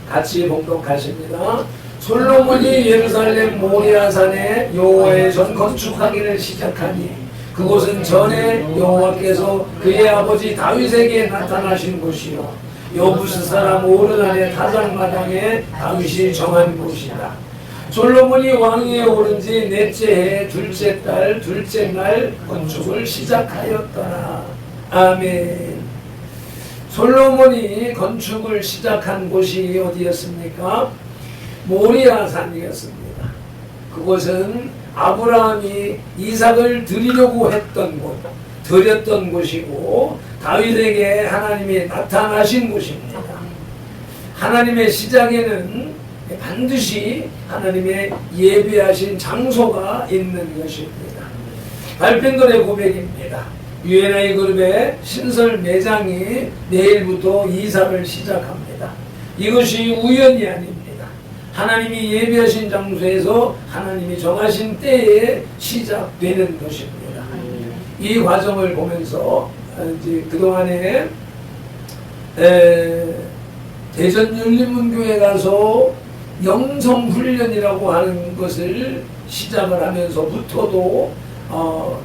같이 봉독하십니다. 솔로몬이 예루살렘 모리아산에 여호와의 전 건축하기를 시작하니 그곳은 전에 여호와께서 그의 아버지 다윗에게 나타나신 곳이요 여부스 사람 오르난의 타작마당에 다윗이 정한 곳이다. 솔로몬이 왕위에 오른 지 넷째 해 둘째 달 둘째 날 건축을 시작하였더라. 아멘. 솔로몬이 건축을 시작한 곳이 어디였습니까? 모리아산이었습니다. 그곳은 아브라함이 이삭을 드리려고 했던 곳, 드렸던 곳이고 다윗에게 하나님이 나타나신 곳입니다. 하나님의 시작에는 반드시 하나님의 예비하신 장소가 있는 것입니다. 발펜돌의 고백입니다. UNI 그룹의 신설 매장이 내일부터 이사를 시작합니다. 이것이 우연이 아닙니다. 하나님이 예비하신 장소에서 하나님이 정하신 때에 시작되는 것입니다. 이 과정을 보면서 이제 그동안에 대전 열린문교회 가서 영성훈련이라고 하는 것을 시작을 하면서부터도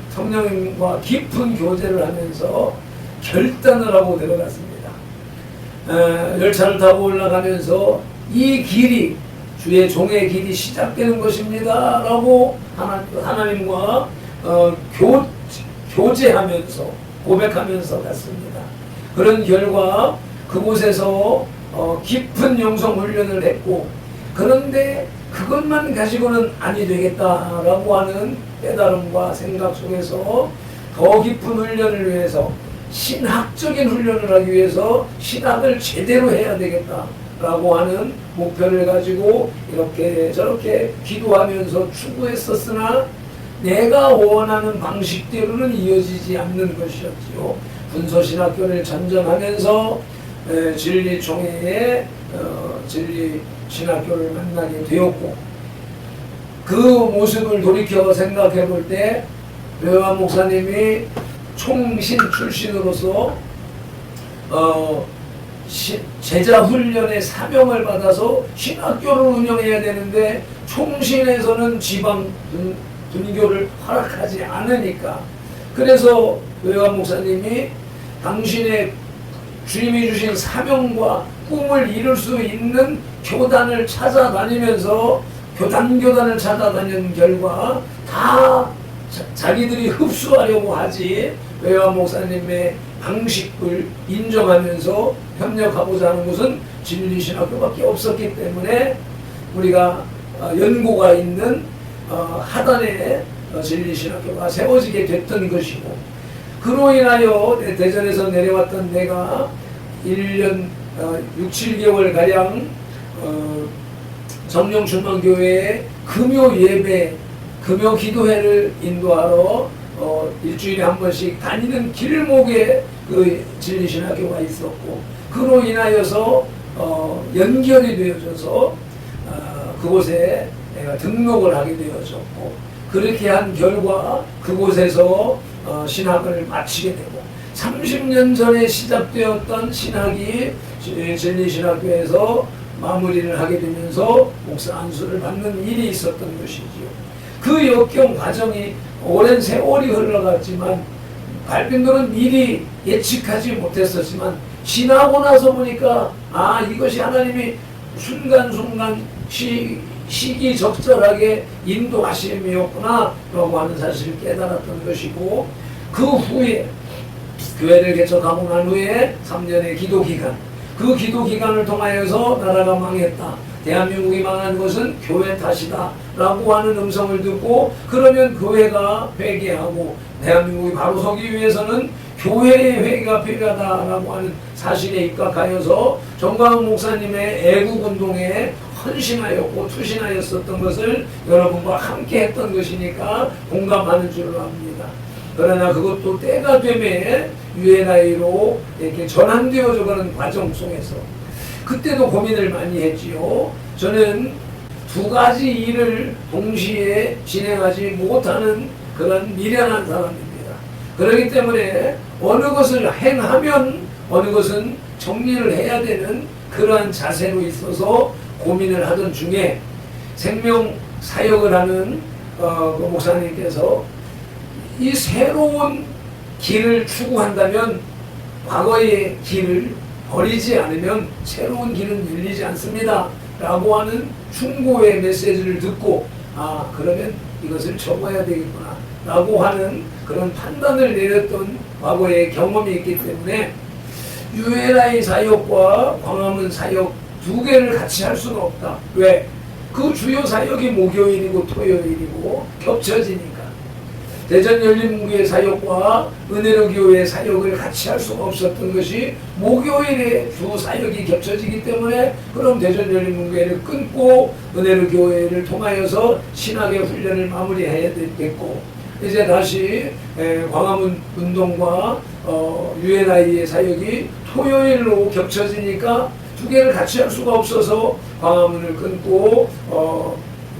성령님과 깊은 교제를 하면서 결단을 하고 들어갔습니다. 열차를 타고 올라가면서 이 길이 주의 종의 길이 시작되는 것입니다 라고 하나님과 교제하면서 고백하면서 갔습니다. 그런 결과 그곳에서 깊은 영성훈련을 했고 그런데 그것만 가지고는 아니 되겠다라고 하는 깨달음과 생각 속에서 더 깊은 훈련을 위해서 신학적인 훈련을 하기 위해서 신학을 제대로 해야 되겠다라고 하는 목표를 가지고 이렇게 저렇게 기도하면서 추구했었으나 내가 원하는 방식대로는 이어지지 않는 것이었지요. 분소신학교를 전전하면서 진리총회에 진리신학교를 만나게 되었고 그 모습을 돌이켜 생각해 볼 때 묘한 목사님이 총신 출신으로서 제자훈련의 사명을 받아서 신학교를 운영해야 되는데 총신에서는 지방 분교를 허락하지 않으니까 그래서 외환 목사님이 당신의 주님이 주신 사명과 꿈을 이룰 수 있는 교단을 찾아다니면서 교단을 찾아다니는 결과 다 자기들이 흡수하려고 하지 외환 목사님의 방식을 인정하면서 협력하고자 하는 것은 진리신학교밖에 없었기 때문에 우리가 연고가 있는 하단에 진리신학교가 세워지게 됐던 것이고, 그로 인하여 대전에서 내려왔던 내가 1년 6, 7개월 가량 정령출망교회의 금요 예배, 금요 기도회를 인도하러 일주일에 한 번씩 다니는 길목에 그 진리신학교가 있었고, 그로 인하여서 연결이 되어져서 그곳에 내가 등록을 하게 되어졌고, 그렇게 한 결과 그곳에서 신학을 마치게 되고, 30년 전에 시작되었던 신학이 진리신학교에서 마무리를 하게 되면서 목사 안수를 받는 일이 있었던 것이지요. 그 역경 과정이 오랜 세월이 흘러갔지만 발핀들은 미리 예측하지 못했었지만 지나고 나서 보니까 이것이 하나님이 순간순간 시기적절하게 인도하심이었구나 라고 하는 사실을 깨달았던 것이고, 그 후에 교회를 개척하고 난 후에 3년의 기도기간, 그 기도기간을 통하여서 나라가 망했다, 대한민국이 망한 것은 교회 탓이다 라고 하는 음성을 듣고, 그러면 교회가 회개하고 대한민국이 바로 서기 위해서는 교회의 회개가 필요하다라고 하는 사실에 입각하여서 정광훈 목사님의 애국운동에 헌신하였고 투신하였었던 것을 여러분과 함께 했던 것이니까 공감하는 줄로 압니다. 그러나 그것도 때가 되매 UNI로 이렇게 전환되어져 가는 과정 속에서 그때도 고민을 많이 했지요. 저는 두 가지 일을 동시에 진행하지 못하는 그런 미련한 사람입니다. 그렇기 때문에 어느 것을 행하면 어느 것은 정리를 해야 되는 그러한 자세로 있어서 고민을 하던 중에 생명 사역을 하는 그 목사님께서 이 새로운 길을 추구한다면 과거의 길을 버리지 않으면 새로운 길은 열리지 않습니다 라고 하는 충고의 메시지를 듣고 그러면 이것을 접어야 되겠구나 라고 하는 그런 판단을 내렸던 과거의 경험이 있기 때문에 UNI 사역과 광화문 사역 두 개를 같이 할 수는 없다. 왜? 그 주요 사역이 목요일이고 토요일이고 겹쳐지니까. 대전열린문교회 사역과 은혜로교회 사역을 같이 할 수가 없었던 것이 목요일에 두 사역이 겹쳐지기 때문에 그럼 대전열린문교회를 끊고 은혜로교회를 통하여서 신학의 훈련을 마무리해야 되겠고, 이제 다시 광화문 운동과 UNI의 사역이 토요일로 겹쳐지니까 두 개를 같이 할 수가 없어서 광화문을 끊고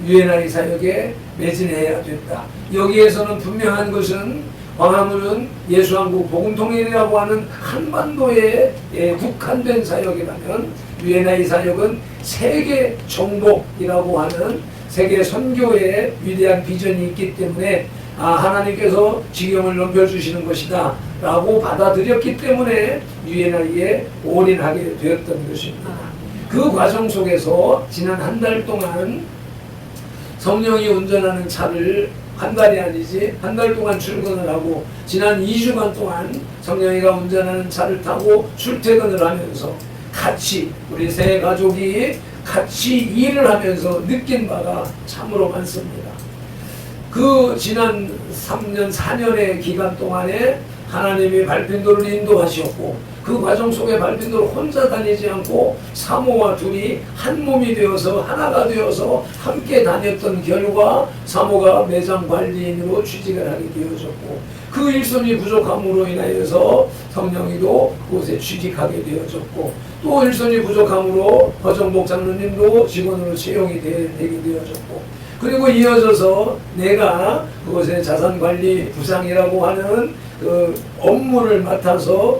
UNI 사역에 매진해야 됐다. 여기에서는 분명한 것은 광화문은 예수한국 복음통일이라고 하는 한반도에 국한된 사역이라면 UNI 사역은 세계 정복이라고 하는 세계 선교의 위대한 비전이 있기 때문에 하나님께서 지경을 넓혀주시는 것이다 라고 받아들였기 때문에 UNI에 올인하게 되었던 것입니다. 그 과정 속에서 지난 한 달 동안 성령이 운전하는 차를 한 달이 아니지 한 달 동안 출근을 하고 지난 2주간 동안 성령이가 운전하는 차를 타고 출퇴근을 하면서 같이 우리 세 가족이 같이 일을 하면서 느낀 바가 참으로 많습니다. 그 지난 3년 4년의 기간 동안에 하나님이 발핀도를 인도하셨고 그 과정 속에 발핀도를 혼자 다니지 않고 사모와 둘이 한 몸이 되어서 하나가 되어서 함께 다녔던 결과 사모가 매장 관리인으로 취직을 하게 되어졌고 그 일손이 부족함으로 인하여서 성령이도 그곳에 취직하게 되어졌고 또 일손이 부족함으로 허정복 장로님도 직원으로 채용이 되게 되어졌고 그리고 이어져서 내가 그곳의 자산관리 부장이라고 하는 그 업무를 맡아서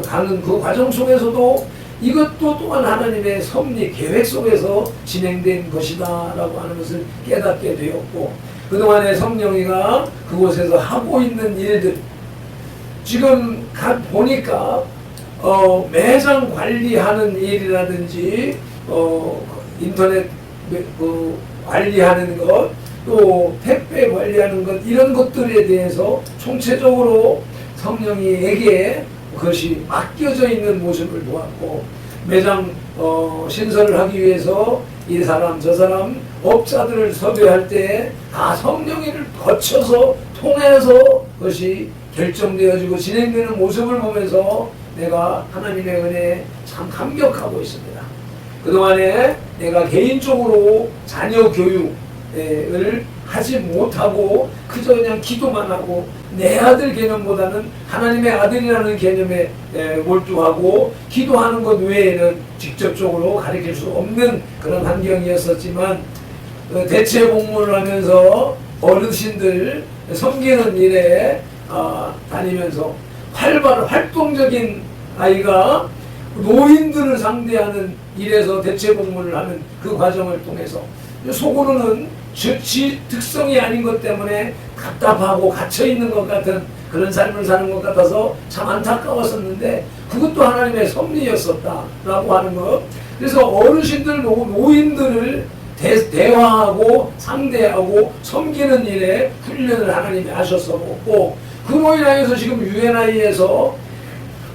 가는 그 과정 속에서도 이것도 또한 하나님의 섭리 계획 속에서 진행된 것이다 라고 하는 것을 깨닫게 되었고 그동안에 성령이가 그곳에서 하고 있는 일들 지금 보니까 매장 관리하는 일이라든지 인터넷 관리하는 것, 또 택배 관리하는 것, 이런 것들에 대해서 총체적으로 성령이에게 그것이 맡겨져 있는 모습을 보았고, 매장 신설을 하기 위해서 이 사람 저 사람 업자들을 섭외할 때 다 성령이를 거쳐서 통해서 그것이 결정되어지고 진행되는 모습을 보면서 내가 하나님의 은혜에 참 감격하고 있습니다. 그동안에 내가 개인적으로 자녀 교육을 하지 못하고 그저 그냥 기도만 하고 내 아들 개념보다는 하나님의 아들이라는 개념에 몰두하고 기도하는 것 외에는 직접적으로 가르칠 수 없는 그런 환경이었었지만, 대체 공무를 하면서 어르신들 섬기는 일에 다니면서 활동적인 아이가 노인들을 상대하는 일에서 대체 공무를 하는 그 과정을 통해서 속으로는 지 특성이 아닌 것 때문에 답답하고 갇혀있는 것 같은 그런 삶을 사는 것 같아서 참 안타까웠었는데, 그것도 하나님의 섭리였었다라고 하는 것. 그래서 어르신들, 노인들을 대화하고 상대하고 섬기는 일에 훈련을 하나님이 하셨었고, 그로 인하여서 지금 UNI에서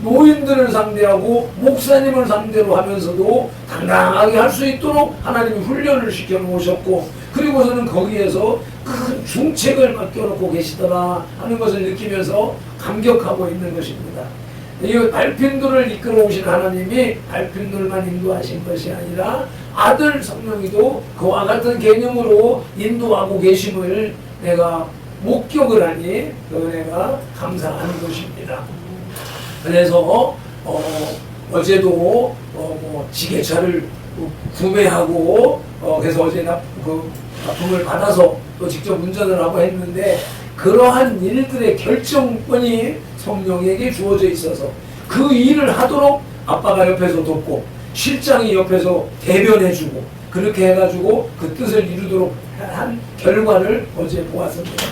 노인들을 상대하고 목사님을 상대로 하면서도 당당하게 할 수 있도록 하나님이 훈련을 시켜 놓으셨고, 그리고서는 거기에서 큰 중책을 맡겨놓고 계시더라 하는 것을 느끼면서 감격하고 있는 것입니다. 이 발핀들을 이끌어 오신 하나님이 발핀들만 인도하신 것이 아니라 아들 성령이도 그와 같은 개념으로 인도하고 계심을 내가 목격을 하니 그 은혜가 감사하는 것입니다. 그래서 어제도 지게차를 구매하고 그래서 어제 납품을 받아서 또 직접 운전을 하고 했는데, 그러한 일들의 결정권이 성령에게 주어져 있어서 그 일을 하도록 아빠가 옆에서 돕고 실장이 옆에서 대변해주고 그렇게 해가지고 그 뜻을 이루도록 한 결과를 어제 보았습니다.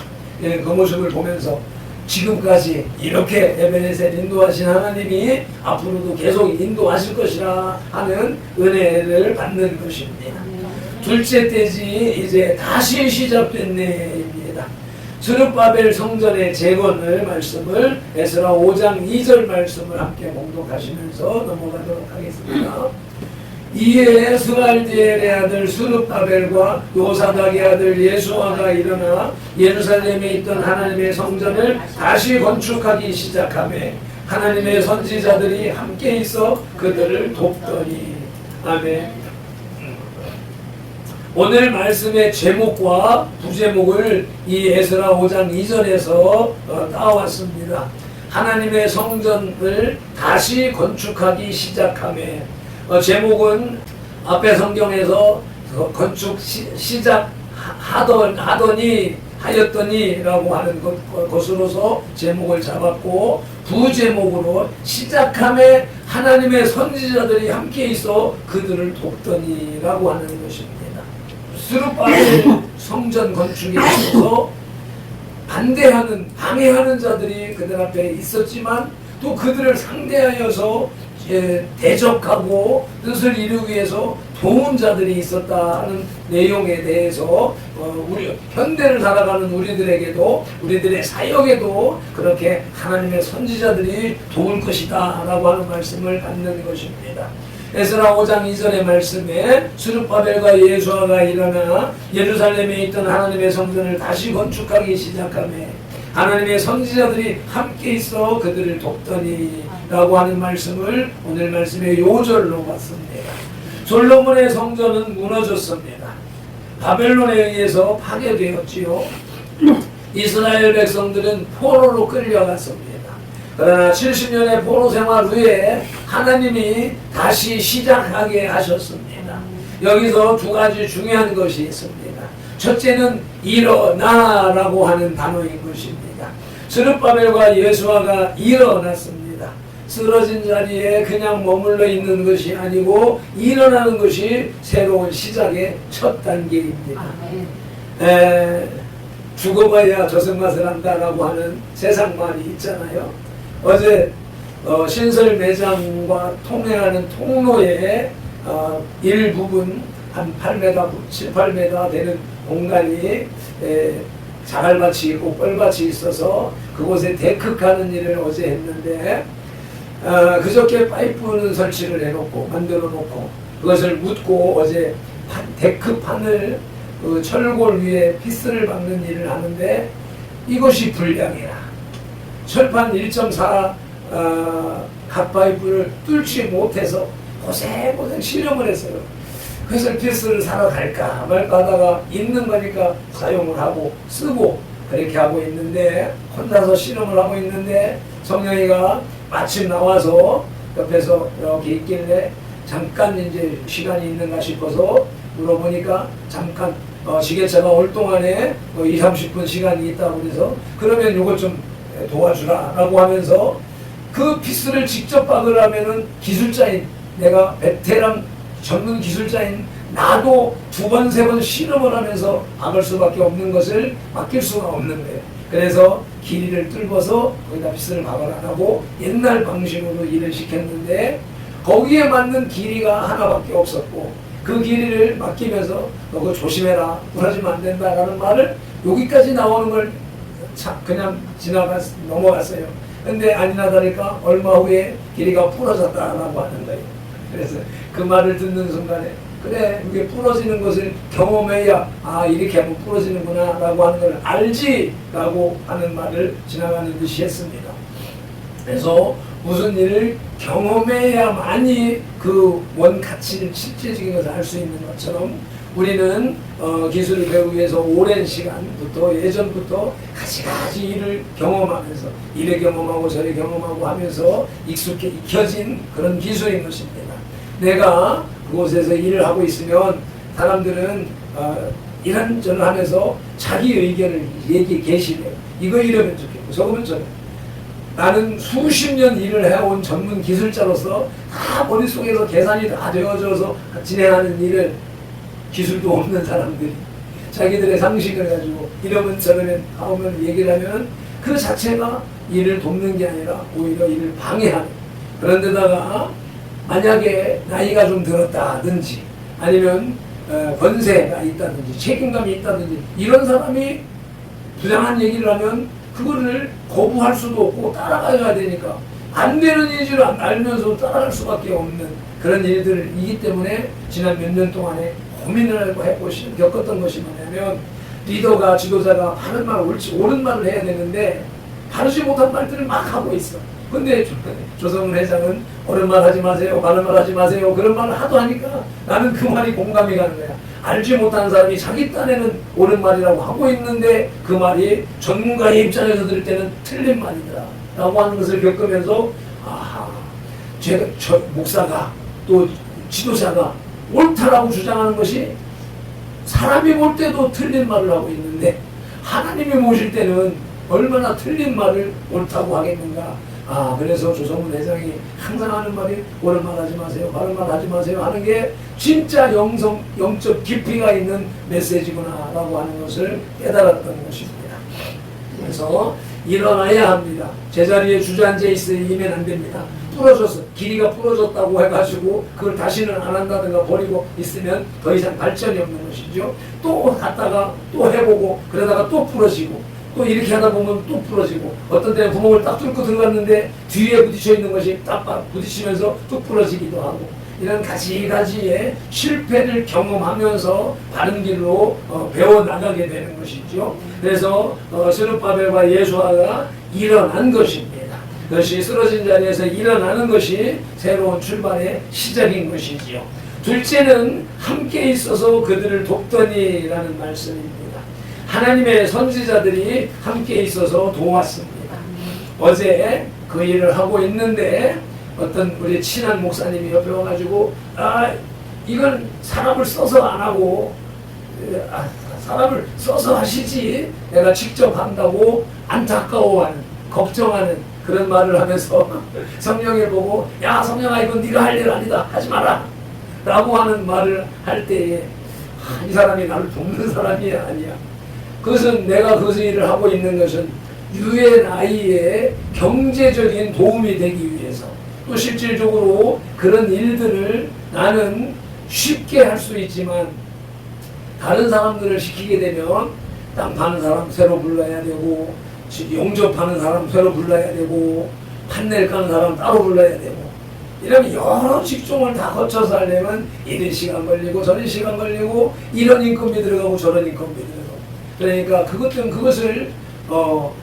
예, 그 모습을 보면서 지금까지 이렇게 에베네셀 인도하신 하나님이 앞으로도 계속 인도하실 것이라 하는 은혜를 받는 것입니다. 둘째 때지 이제 다시 시작된 내입니다. 스룹바벨 성전의 재건을 말씀을 에스라 5장 2절 말씀을 함께 봉독하시면서 넘어가도록 하겠습니다. 이에 스갈디엘의 아들 스룹바벨과 요사닥의 아들 예수아가 일어나 예루살렘에 있던 하나님의 성전을 다시 건축하기 시작하며 하나님의 선지자들이 함께 있어 그들을 돕더니. 아멘. 오늘 말씀의 제목과 부제목을 이 에스라 5장 2절에서 따왔습니다. 하나님의 성전을 다시 건축하기 시작하며, 제목은 앞에 성경에서 건축 하였더니라고 하는 것으로서 제목을 잡았고, 부제목으로 시작함에 하나님의 선지자들이 함께 있어 그들을 돕더니라고 하는 것입니다. 스룹바벨 성전 건축에 있어서 방해하는 자들이 그들 앞에 있었지만, 또 그들을 상대하여서 대적하고 뜻을 이루기 위해서 도운 자들이 있었다는 내용에 대해서 우리 현대를 살아가는 우리들에게도, 우리들의 사역에도 그렇게 하나님의 선지자들이 도울 것이다 라고 하는 말씀을 받는 것입니다. 에스라 5장 2절의 말씀에 스룹바벨과 예수아가 일어나 예루살렘에 있던 하나님의 성전을 다시 건축하기 시작하며 하나님의 선지자들이 함께 있어 그들을 돕더니 라고 하는 말씀을 오늘 말씀의 요절로 봤습니다. 솔로몬의 성전은 무너졌습니다. 바벨론에 의해서 파괴되었지요. 이스라엘 백성들은 포로로 끌려갔습니다. 그러나 70년의 포로 생활 후에 하나님이 다시 시작하게 하셨습니다. 여기서 두 가지 중요한 것이 있습니다. 첫째는 일어나라고 하는 단어인 것입니다. 스룹바벨과 예수아가 일어났습니다. 쓰러진 자리에 그냥 머물러 있는 것이 아니고 일어나는 것이 새로운 시작의 첫 단계입니다. 죽어봐야 저승맛을 한다라고 하는 세상 말이 있잖아요. 어제 신설 매장과 통행하는 통로에 일부분 한 8m, 7, 8m 되는 공간이 자갈밭이 있고 뻘밭이 있어서 그곳에 데크하는 일을 어제 했는데 그저께 파이프는 설치를 해놓고 만들어 놓고 그것을 묻고 어제 데크판을 그 철골 위에 피스를 박는 일을 하는데 이것이 불량이라 철판 1.4 갓파이프를 뚫지 못해서 고생고생 실험을 했어요. 그래서 피스를 사러 갈까 말까 하다가 있는 거니까 사용을 하고 쓰고 그렇게 하고 있는데 혼자서 실험을 하고 있는데 성령이가 마침 나와서 옆에서 이렇게 있길래 잠깐 이제 시간이 있는가 싶어서 물어보니까 잠깐 지게차가 올 동안에 2, 30분 시간이 있다고 그래서 그러면 요거 좀 도와주라 라고 하면서 그 피스를 직접 박으려면은 기술자인 내가 베테랑 전문 기술자인 나도 2번, 3번 실험을 하면서 박을 수밖에 없는 것을 맡길 수가 없는 거예요. 그래서 길이를 뚫어서 거기다 피스를 박을 안 하고 옛날 방식으로 일을 시켰는데 거기에 맞는 길이가 하나밖에 없었고 그 길이를 맡기면서 너 그거 조심해라 부러지면 안 된다라는 말을 여기까지 나오는 걸 그냥 넘어갔어요. 근데 아니나 다를까 얼마 후에 길이가 부러졌다라고 하는 거예요. 그래서 그 말을 듣는 순간에 그래 이게 부러지는 것을 경험해야 이렇게 하면 부러지는구나 라고 하는 걸 알지 라고 하는 말을 지나가는 듯이 했습니다. 그래서 무슨 일을 경험해야만이 그 원 가치를 실제적인 것을 알 수 있는 것처럼 우리는 기술을 배우기 위해서 오랜 시간부터 예전부터 가지가지 일을 경험하면서 이래 경험하고 저래 경험하고 하면서 익혀진 그런 기술인 것입니다. 내가 그곳에서 일을 하고 있으면 사람들은 이런저런 하면서 자기 의견을 게시해요. 이거 이러면 좋겠고 저거면 저래. 나는 수십 년 일을 해온 전문 기술자로서 다 머릿속에서 계산이 다 되어져서 진행하는 일을 기술도 없는 사람들이 자기들의 상식을 가지고 이러면 저러면 하면 얘기를 하면 그 자체가 일을 돕는 게 아니라 오히려 일을 방해하는 그런 데다가 만약에 나이가 좀 들었다든지 아니면 권세가 있다든지 책임감이 있다든지 이런 사람이 부당한 얘기를 하면 그거를 거부할 수도 없고 따라가야 되니까 안 되는 일을 알면서 따라갈 수밖에 없는 그런 일들이기 때문에 지난 몇 년 동안에 고민을 하고 겪었던 것이 뭐냐면 리더가 지도자가 바른 말 옳은 말을 해야 되는데 바르지 못한 말들을 막 하고 있어. 근데 조성은 회장은 옳은 말 하지 마세요, 바른 말 하지 마세요 그런 말을 하도 하니까 나는 그 말이 공감이 가는 거야. 알지 못한 사람이 자기 딴에는 옳은 말이라고 하고 있는데 그 말이 전문가의 입장에서 들을 때는 틀린 말이더라 라고 하는 것을 겪으면서 저 목사가 또 지도자가 옳다라고 주장하는 것이 사람이 볼 때도 틀린 말을 하고 있는데 하나님이 보실 때는 얼마나 틀린 말을 옳다고 하겠는가. 그래서 조성문 회장이 항상 하는 말이 옳은 말 하지 마세요, 바른 말 하지 마세요 하는 게 진짜 영적 깊이가 있는 메시지구나 라고 하는 것을 깨달았던 것입니다. 그래서 일어나야 합니다. 제자리에 주저앉아 있으면 안 됩니다. 부러졌어. 길이가 부러졌다고 해가지고 그걸 다시는 안 한다든가 버리고 있으면 더 이상 발전이 없는 것이죠. 또 갔다가 또 해보고 그러다가 또 부러지고 또 이렇게 하다 보면 또 부러지고 어떤 때는 구멍을 딱 뚫고 들어갔는데 뒤에 부딪혀 있는 것이 딱 부딪히면서 또 부러지기도 하고 이런 가지가지의 실패를 경험하면서 바른 길로 배워나가게 되는 것이죠. 그래서 스룹바벨과 예수아가 일어난 것입니다. 그것이 쓰러진 자리에서 일어나는 것이 새로운 출발의 시작인 것이지요. 둘째는 함께 있어서 그들을 돕더니라는 말씀입니다. 하나님의 선지자들이 함께 있어서 도왔습니다. 어제 그 일을 하고 있는데 어떤 우리 친한 목사님이 옆에 와가지고 이건 사람을 써서 안 하고 사람을 써서 하시지 내가 직접 한다고 안타까워하는 걱정하는 그런 말을 하면서 성령을 보고 야 성령아 이건 네가 할 일 아니다 하지 마라 라고 하는 말을 할 때에 이 사람이 나를 돕는 사람이 아니야. 그것은 내가 그 일을 하고 있는 것은 UNI의 경제적인 도움이 되기 위해서 또 실질적으로 그런 일들을 나는 쉽게 할 수 있지만 다른 사람들을 시키게 되면 땅 파는 사람 새로 불러야 되고 용접하는 사람 새로 불러야 되고 판넬 까는 사람 따로 불러야 되고 이러면 여러 직종을 다 거쳐서 하려면 이런 시간 걸리고 저런 시간 걸리고 이런 인건비 들어가고 저런 인건비 들어가고 그러니까 그것을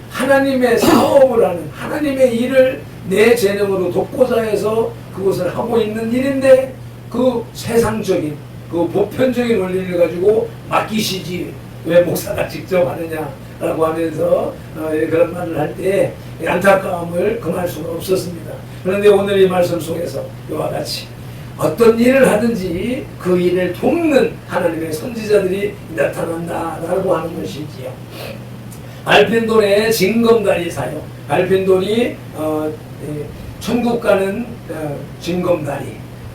하나님의 사업을 하는 하나님의 일을 내 재능으로 돕고자 해서 그것을 하고 있는 일인데 그 세상적인 그 보편적인 원리를 가지고 맡기시지 왜 목사가 직접 하느냐라고 하면서 그런 말을 할 때 안타까움을 금할 수가 없었습니다. 그런데 오늘 이 말씀 속에서 이와 같이 어떤 일을 하든지 그 일을 돕는 하나님의 선지자들이 나타난다라고 하는 것이지요. 알펜돌의 징검다리 사역. 알펜돌이 천국 가는 징검다리,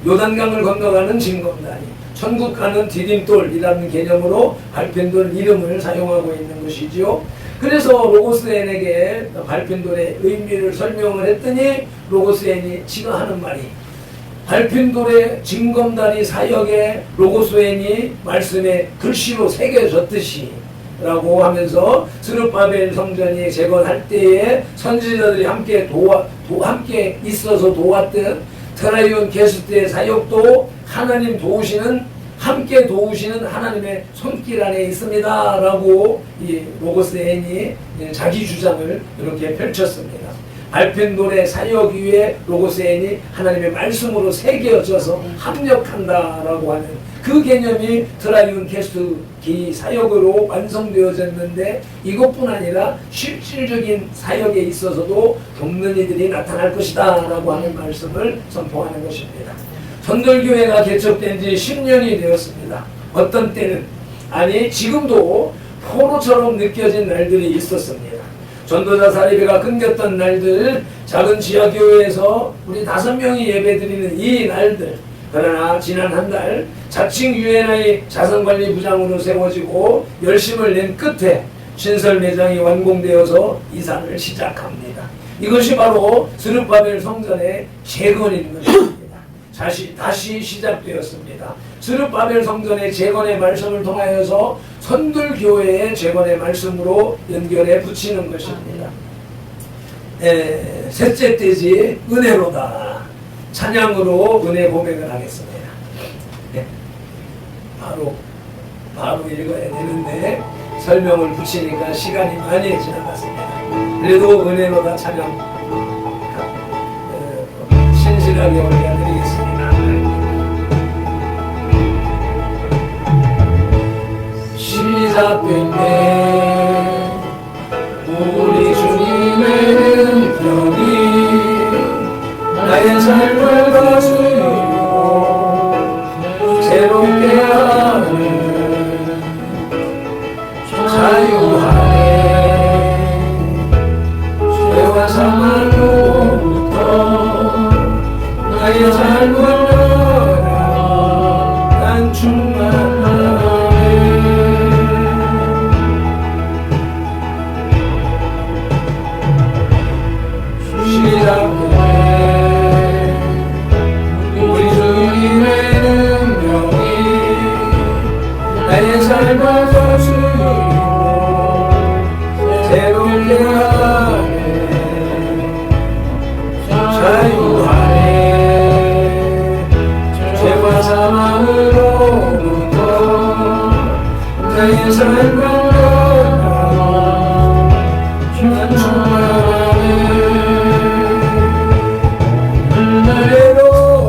요단강을 건너가는 징검다리, 천국 가는 디딤돌이라는 개념으로 발펜돌 이름을 사용하고 있는 것이지요. 그래서 로고스엔에게 발펜돌의 의미를 설명을 했더니 로고스엔이 지가 하는 말이 발펜돌의 징검다리 사역에 로고스엔이 말씀에 글씨로 새겨졌듯이 라고 하면서 스룹바벨 성전이 재건할 때에 선지자들이 함께 있어서 도왔던 트라이온 게스트의 사역도 하나님 함께 도우시는 하나님의 손길 안에 있습니다 라고 이 로고스엔이 자기 주장을 이렇게 펼쳤습니다. 알펜돌의 사역 위에 로고스엔이 하나님의 말씀으로 새겨져서 합력한다라고 하는 그 개념이 트라이온 게스트 기 사역으로 완성되어졌는데 이것뿐 아니라 실질적인 사역에 있어서도 돕는 이들이 나타날 것이다 라고 하는 말씀을 선포하는 것입니다. 선돌교회가 개척된 지 10년이 되었습니다. 어떤 때는 지금도 포로처럼 느껴진 날들이 있었습니다. 전도자 사리비가 끊겼던 날들, 작은 지하교회에서 우리 5명이 예배드리는 이 날들, 그러나 지난 한 달 자칭 UNI 자산관리부장으로 세워지고 열심을 낸 끝에 신설 매장이 완공되어서 이사를 시작합니다. 이것이 바로 스룹바벨 성전의 재건인 것입니다. 다시 시작되었습니다. 스룹바벨 성전의 재건의 말씀을 통하여서 선들교회의 재건의 말씀으로 연결해 붙이는 것입니다. 셋째 떼지 은혜로다. 찬양으로 은혜 고백을 하겠습니다. 바로 읽어야 되는데 설명을 붙이니까 시간이 많이 지나갔습니다. 그래도 은혜로다 찬양 신실하게 올려드리겠습니다. 시작됐네 우리 주님의 은총이 나의 삶을 다스리고 새롭게 하는 자유하네 죄와 사망으로부터 나의 삶을 난 충만하네 시작해 우리 주님의 능력이 나의 삶을 다스리고 새롭게 하네 자유하네 죄와 사망으로부터 나의 삶을 난 충만하네 은혜로다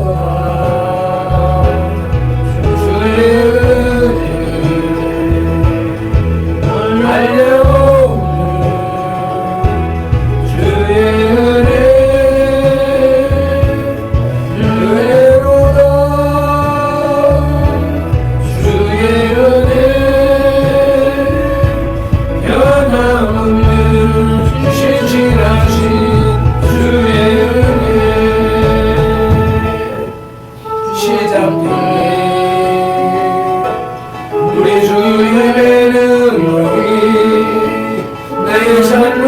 주의 은혜 알려오는 주의 은혜 은혜로다 주의 은혜 변함없는 신실하신 주의 은혜 시작되네 우리 주님의 능력이 나의 삶을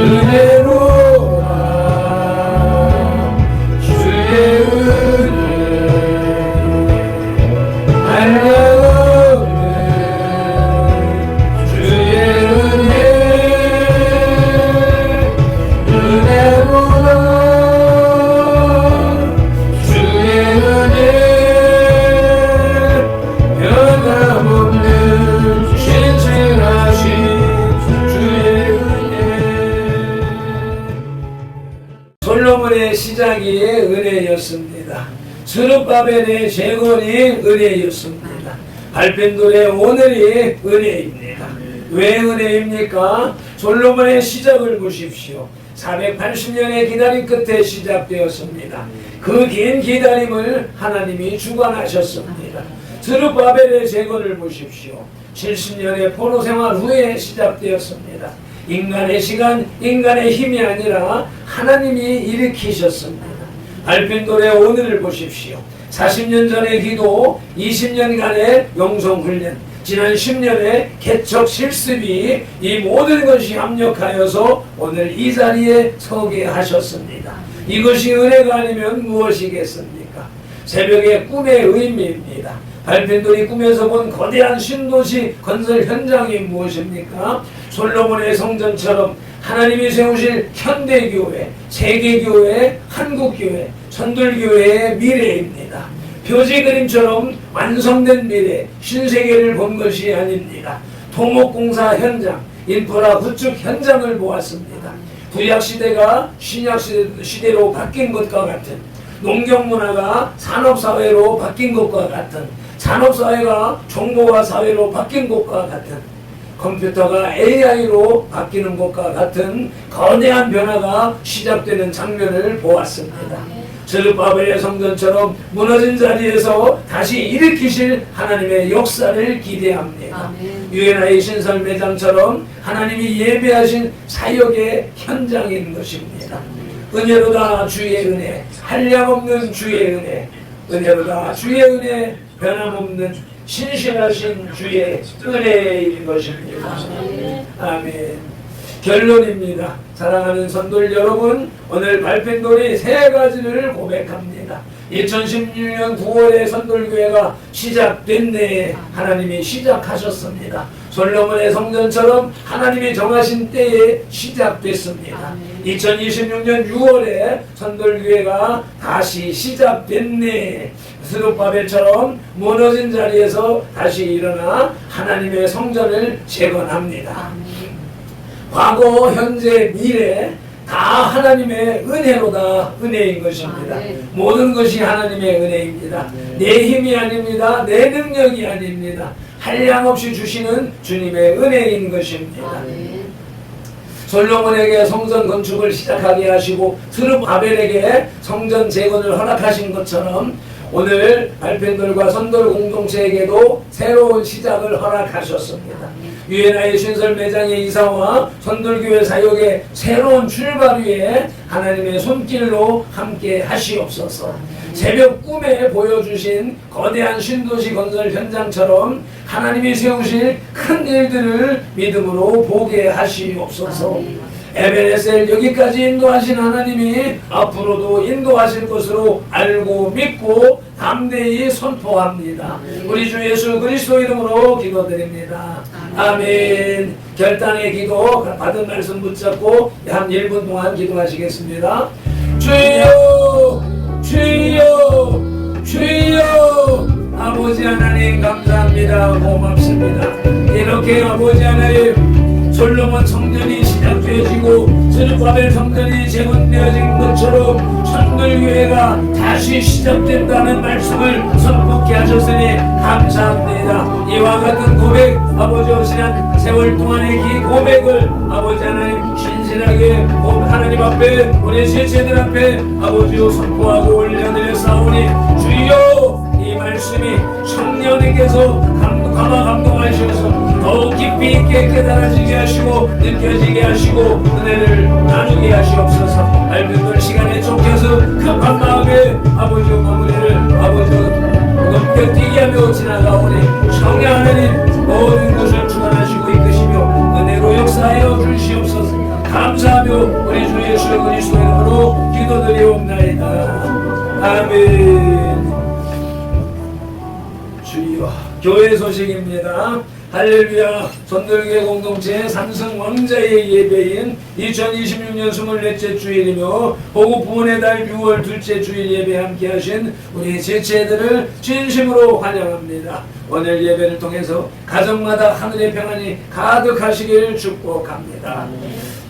은혜로라 주의 은혜 한량없는 주의 은혜 은혜로라 주의 은혜 변함없는 신실하신 주의 은혜. 솔로몬의 시작이 은혜였습니다. 스룹바벨의 재건이 은혜였습니다. 발펜돌의 오늘이 은혜입니다. 왜 은혜입니까? 솔로몬의 시작을 보십시오. 480년의 기다림 끝에 시작되었습니다. 그 긴 기다림을 하나님이 주관하셨습니다. 스룹바벨의 재건을 보십시오. 70년의 포로 생활 후에 시작되었습니다. 인간의 시간, 인간의 힘이 아니라 하나님이 일으키셨습니다. 발펜돌의 오늘을 보십시오. 40년 전의 기도, 20년간의 영성훈련, 지난 10년의 개척 실습이 이 모든 것이 합력하여서 오늘 이 자리에 서게 하셨습니다. 이것이 은혜가 아니면 무엇이겠습니까? 새벽의 꿈의 의미입니다. 발펜돌이 꿈에서 본 거대한 신도시 건설 현장이 무엇입니까? 솔로몬의 성전처럼 하나님이 세우실 현대교회, 세계교회, 한국교회, 선돌교회의 미래입니다. 표지 그림처럼 완성된 미래, 신세계를 본 것이 아닙니다. 토목공사 현장, 인프라 구축 현장을 보았습니다. 구약시대가 신약시대로 바뀐 것과 같은, 농경문화가 산업사회로 바뀐 것과 같은, 산업사회가 정보화사회로 바뀐 것과 같은, 컴퓨터가 AI로 바뀌는 것과 같은 거대한 변화가 시작되는 장면을 보았습니다. 스룹바벨의 성전처럼 무너진 자리에서 다시 일으키실 하나님의 역사를 기대합니다. UNI 신설 매장처럼 하나님이 예배하신 사역의 현장인 것입니다. 은혜로다 주의 은혜, 한량없는 주의 은혜, 은혜로다 주의 은혜, 변함없는 신실하신 주의 은혜인 것입니다. 아멘. 결론입니다. 사랑하는 선돌 여러분, 오늘 발펜돌이 세 가지를 고백합니다. 2016년 9월에 선돌교회가 시작됐네. 하나님이 시작하셨습니다. 솔로몬의 성전처럼 하나님이 정하신 때에 시작됐습니다. 2026년 6월에 선돌교회가 다시 시작됐네. 스룹바벨처럼 무너진 자리에서 다시 일어나 하나님의 성전을 재건합니다. 과거, 현재, 미래 다 하나님의 은혜로다. 은혜인 것입니다. 모든 것이 하나님의 은혜입니다. 내 힘이 아닙니다. 내 능력이 아닙니다. 한량없이 주시는 주님의 은혜인 것입니다. 솔로몬에게 성전 건축을 시작하게 하시고 스룹바벨에게 성전 재건을 허락하신 것처럼 오늘 발펜돌과 선돌 공동체에게도 새로운 시작을 허락하셨습니다. UNI 신설 매장의 이사와 선돌교회 사역의 새로운 출발 위에 하나님의 손길로 함께 하시옵소서. 새벽 꿈에 보여주신 거대한 신도시 건설 현장처럼 하나님이 세우실 큰 일들을 믿음으로 보게 하시옵소서. 에베레셀 여기까지 인도하신 하나님이 앞으로도 인도하실 것으로 알고 믿고 담대히 선포합니다. 우리 주 예수 그리스도 이름으로 기도드립니다. 아멘. 결단의 기도 받은 말씀 붙잡고 한 1분 동안 기도하시겠습니다. 주여 주여 주여. 아버지 하나님 감사합니다. 고맙습니다. 이렇게 아버지 하나님 솔로몬 성전이 시작되어지고 스룹바벨 성전이 재건되어진 것처럼 선돌교회가 다시 시작된다는 말씀을 선포케 하셨으니 감사합니다. 이와 같은 고백 아버지 지난 세월 동안의 기 고백을 아버지 하나님 신실하게 하나님 앞에 우리 세세들 앞에 아버지 선포하고 올려드렸사오니 주여 이 말씀이 청년에게서 감동하셔서 더욱 깊이 있게 깨달아지게 하시고 느껴지게 하시고 은혜를 나누게 하시옵소서. 발표될 시간에 쫓겨서 급한 마음에 아버지 마무리를 아버지 넘겨뛰게 하며 지나가오니 성령 하나님 모든 것을 주관하시고 이끄시며 은혜로 역사하여 주시옵소서. 감사하며 이름으로 우리 주 예수 그리스도 이름으로 기도드리옵나이다. 아멘. 주여. 교회 소식입니다. 할렐루야. 전도교회 공동체 산성 왕자의 예배인 2026년 24째 주일이며 호국 부문의 달 6월 둘째 주일 예배 함께 하신 우리 지체들을 진심으로 환영합니다. 오늘 예배를 통해서 가정마다 하늘의 평안이 가득하시기를 축복합니다.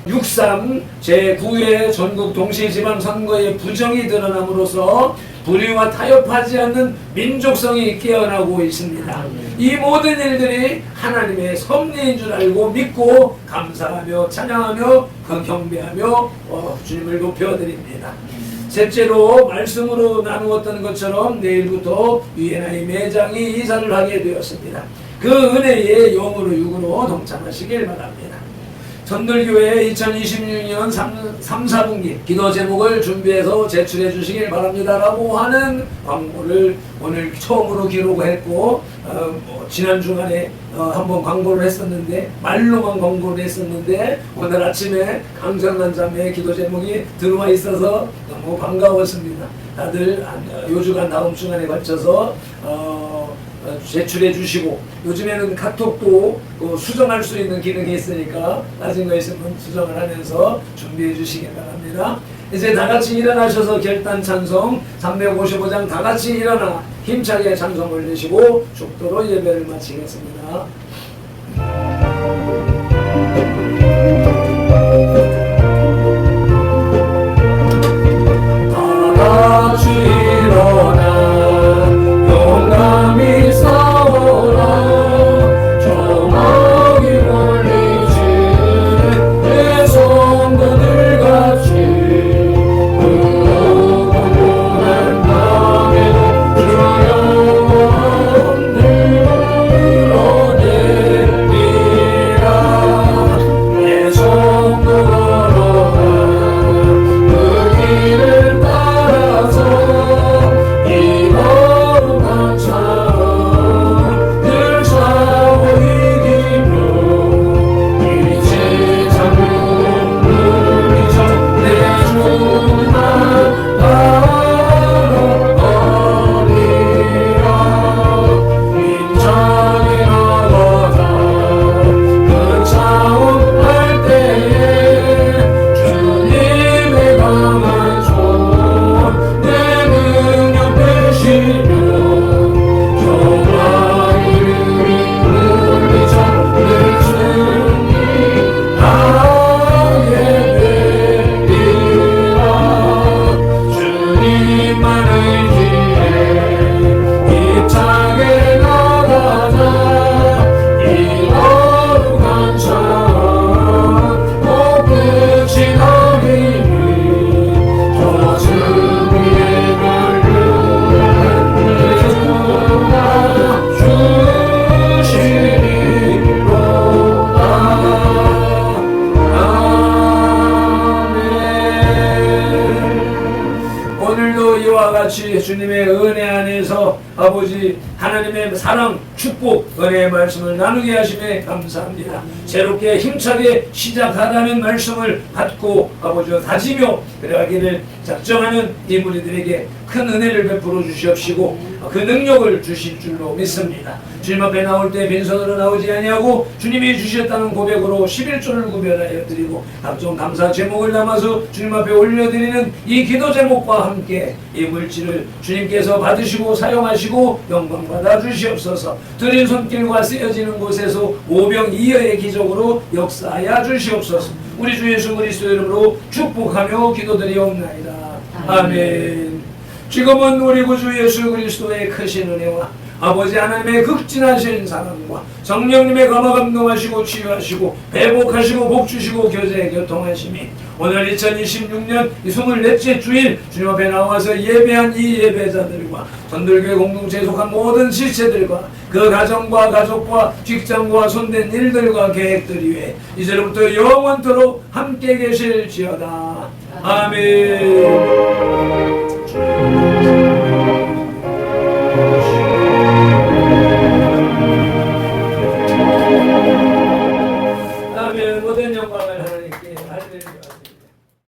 6.3 제9회 전국 동시지방선거의 부정이 드러남으로써 불의와 타협하지 않는 민족성이 깨어나고 있습니다. 이 모든 일들이 하나님의 섭리인 줄 알고 믿고 감사하며 찬양하며 경배하며 주님을 높여드립니다. 셋째로 말씀으로 나누었던 것처럼 내일부터 유엔아이 매장이 이사를 하게 되었습니다. 그 은혜에 영으로 육으로 동참하시길 바랍니다. 전들교회 2026년 3, 4분기 기도 제목을 준비해서 제출해 주시길 바랍니다 라고 하는 광고를 오늘 처음으로 기록했고 지난 주간에 한번 광고를 했었는데 말로만 광고를 했었는데 오늘 아침에 강정란 자매의 기도 제목이 들어와 있어서 너무 반가웠습니다. 다들 요주간 다음 주간에 걸쳐서 제출해 주시고 요즘에는 카톡도 수정할 수 있는 기능이 있으니까 나중에 있으면 수정을 하면서 준비해 주시기 바랍니다. 이제 다같이 일어나셔서 결단 찬송 355장 다같이 일어나 힘차게 찬송을 내시고 축도로 예배를 마치겠습니다. 다같이 일어나 용감히 싸워라 정하게 몰리지 내 성도들 같이 그 공고한 밤에도 주여 늘어내리라 내 성도로 그 길을 따라서 이 거룩한 늘 싸워 이기며 이 세상을 누리자 내 주만 바라보리라 힘차게 나가자 그 싸움할 때에 주님의 강한 손 내 능력 되시며 주님의 은혜 안에서 아버지 하나님의 사랑, 축복, 은혜의 말씀을 나누게 하심에 감사합니다. 새롭게 힘차게 시작하라는 말씀을 받고 아버지와 다지며 그래가기를 작정하는 이 무리들에게 큰 은혜를 베풀어 주시옵시고 그 능력을 주실 줄로 믿습니다. 주님 앞에 나올 때 빈손으로 나오지 아니하고 주님이 주셨다는 고백으로 11조를 구별하여 드리고 각종 감사 제목을 담아서 주님 앞에 올려드리는 이 기도 제목과 함께 이 물질을 주님께서 받으시고 사용하시고 영광 받아 주시옵소서. 드린 손길과 쓰여지는 곳에서 오병이어의 기적으로 역사하여 주시옵소서. 우리 주 예수 그리스도 이름으로 축복하며 기도드리옵나이다. 아멘. 지금은 우리 구주 예수 그리스도의 크신 은혜와 아버지 하나님의 극진하신 사랑과 성령님의 감화감동하시고 치유하시고 회복하시고 복주시고 교제 교통하심이 오늘 2026년 이 24째 주일 주님 앞에 나와서 예배한 이 예배자들과 전들교회 공동체에 속한 모든 지체들과 그 가정과 가족과 직장과 손댄 일들과 계획들 위해 이제부터 영원토록 함께 계실지어다. 아멘. 아멘. 모든 영광을 하나님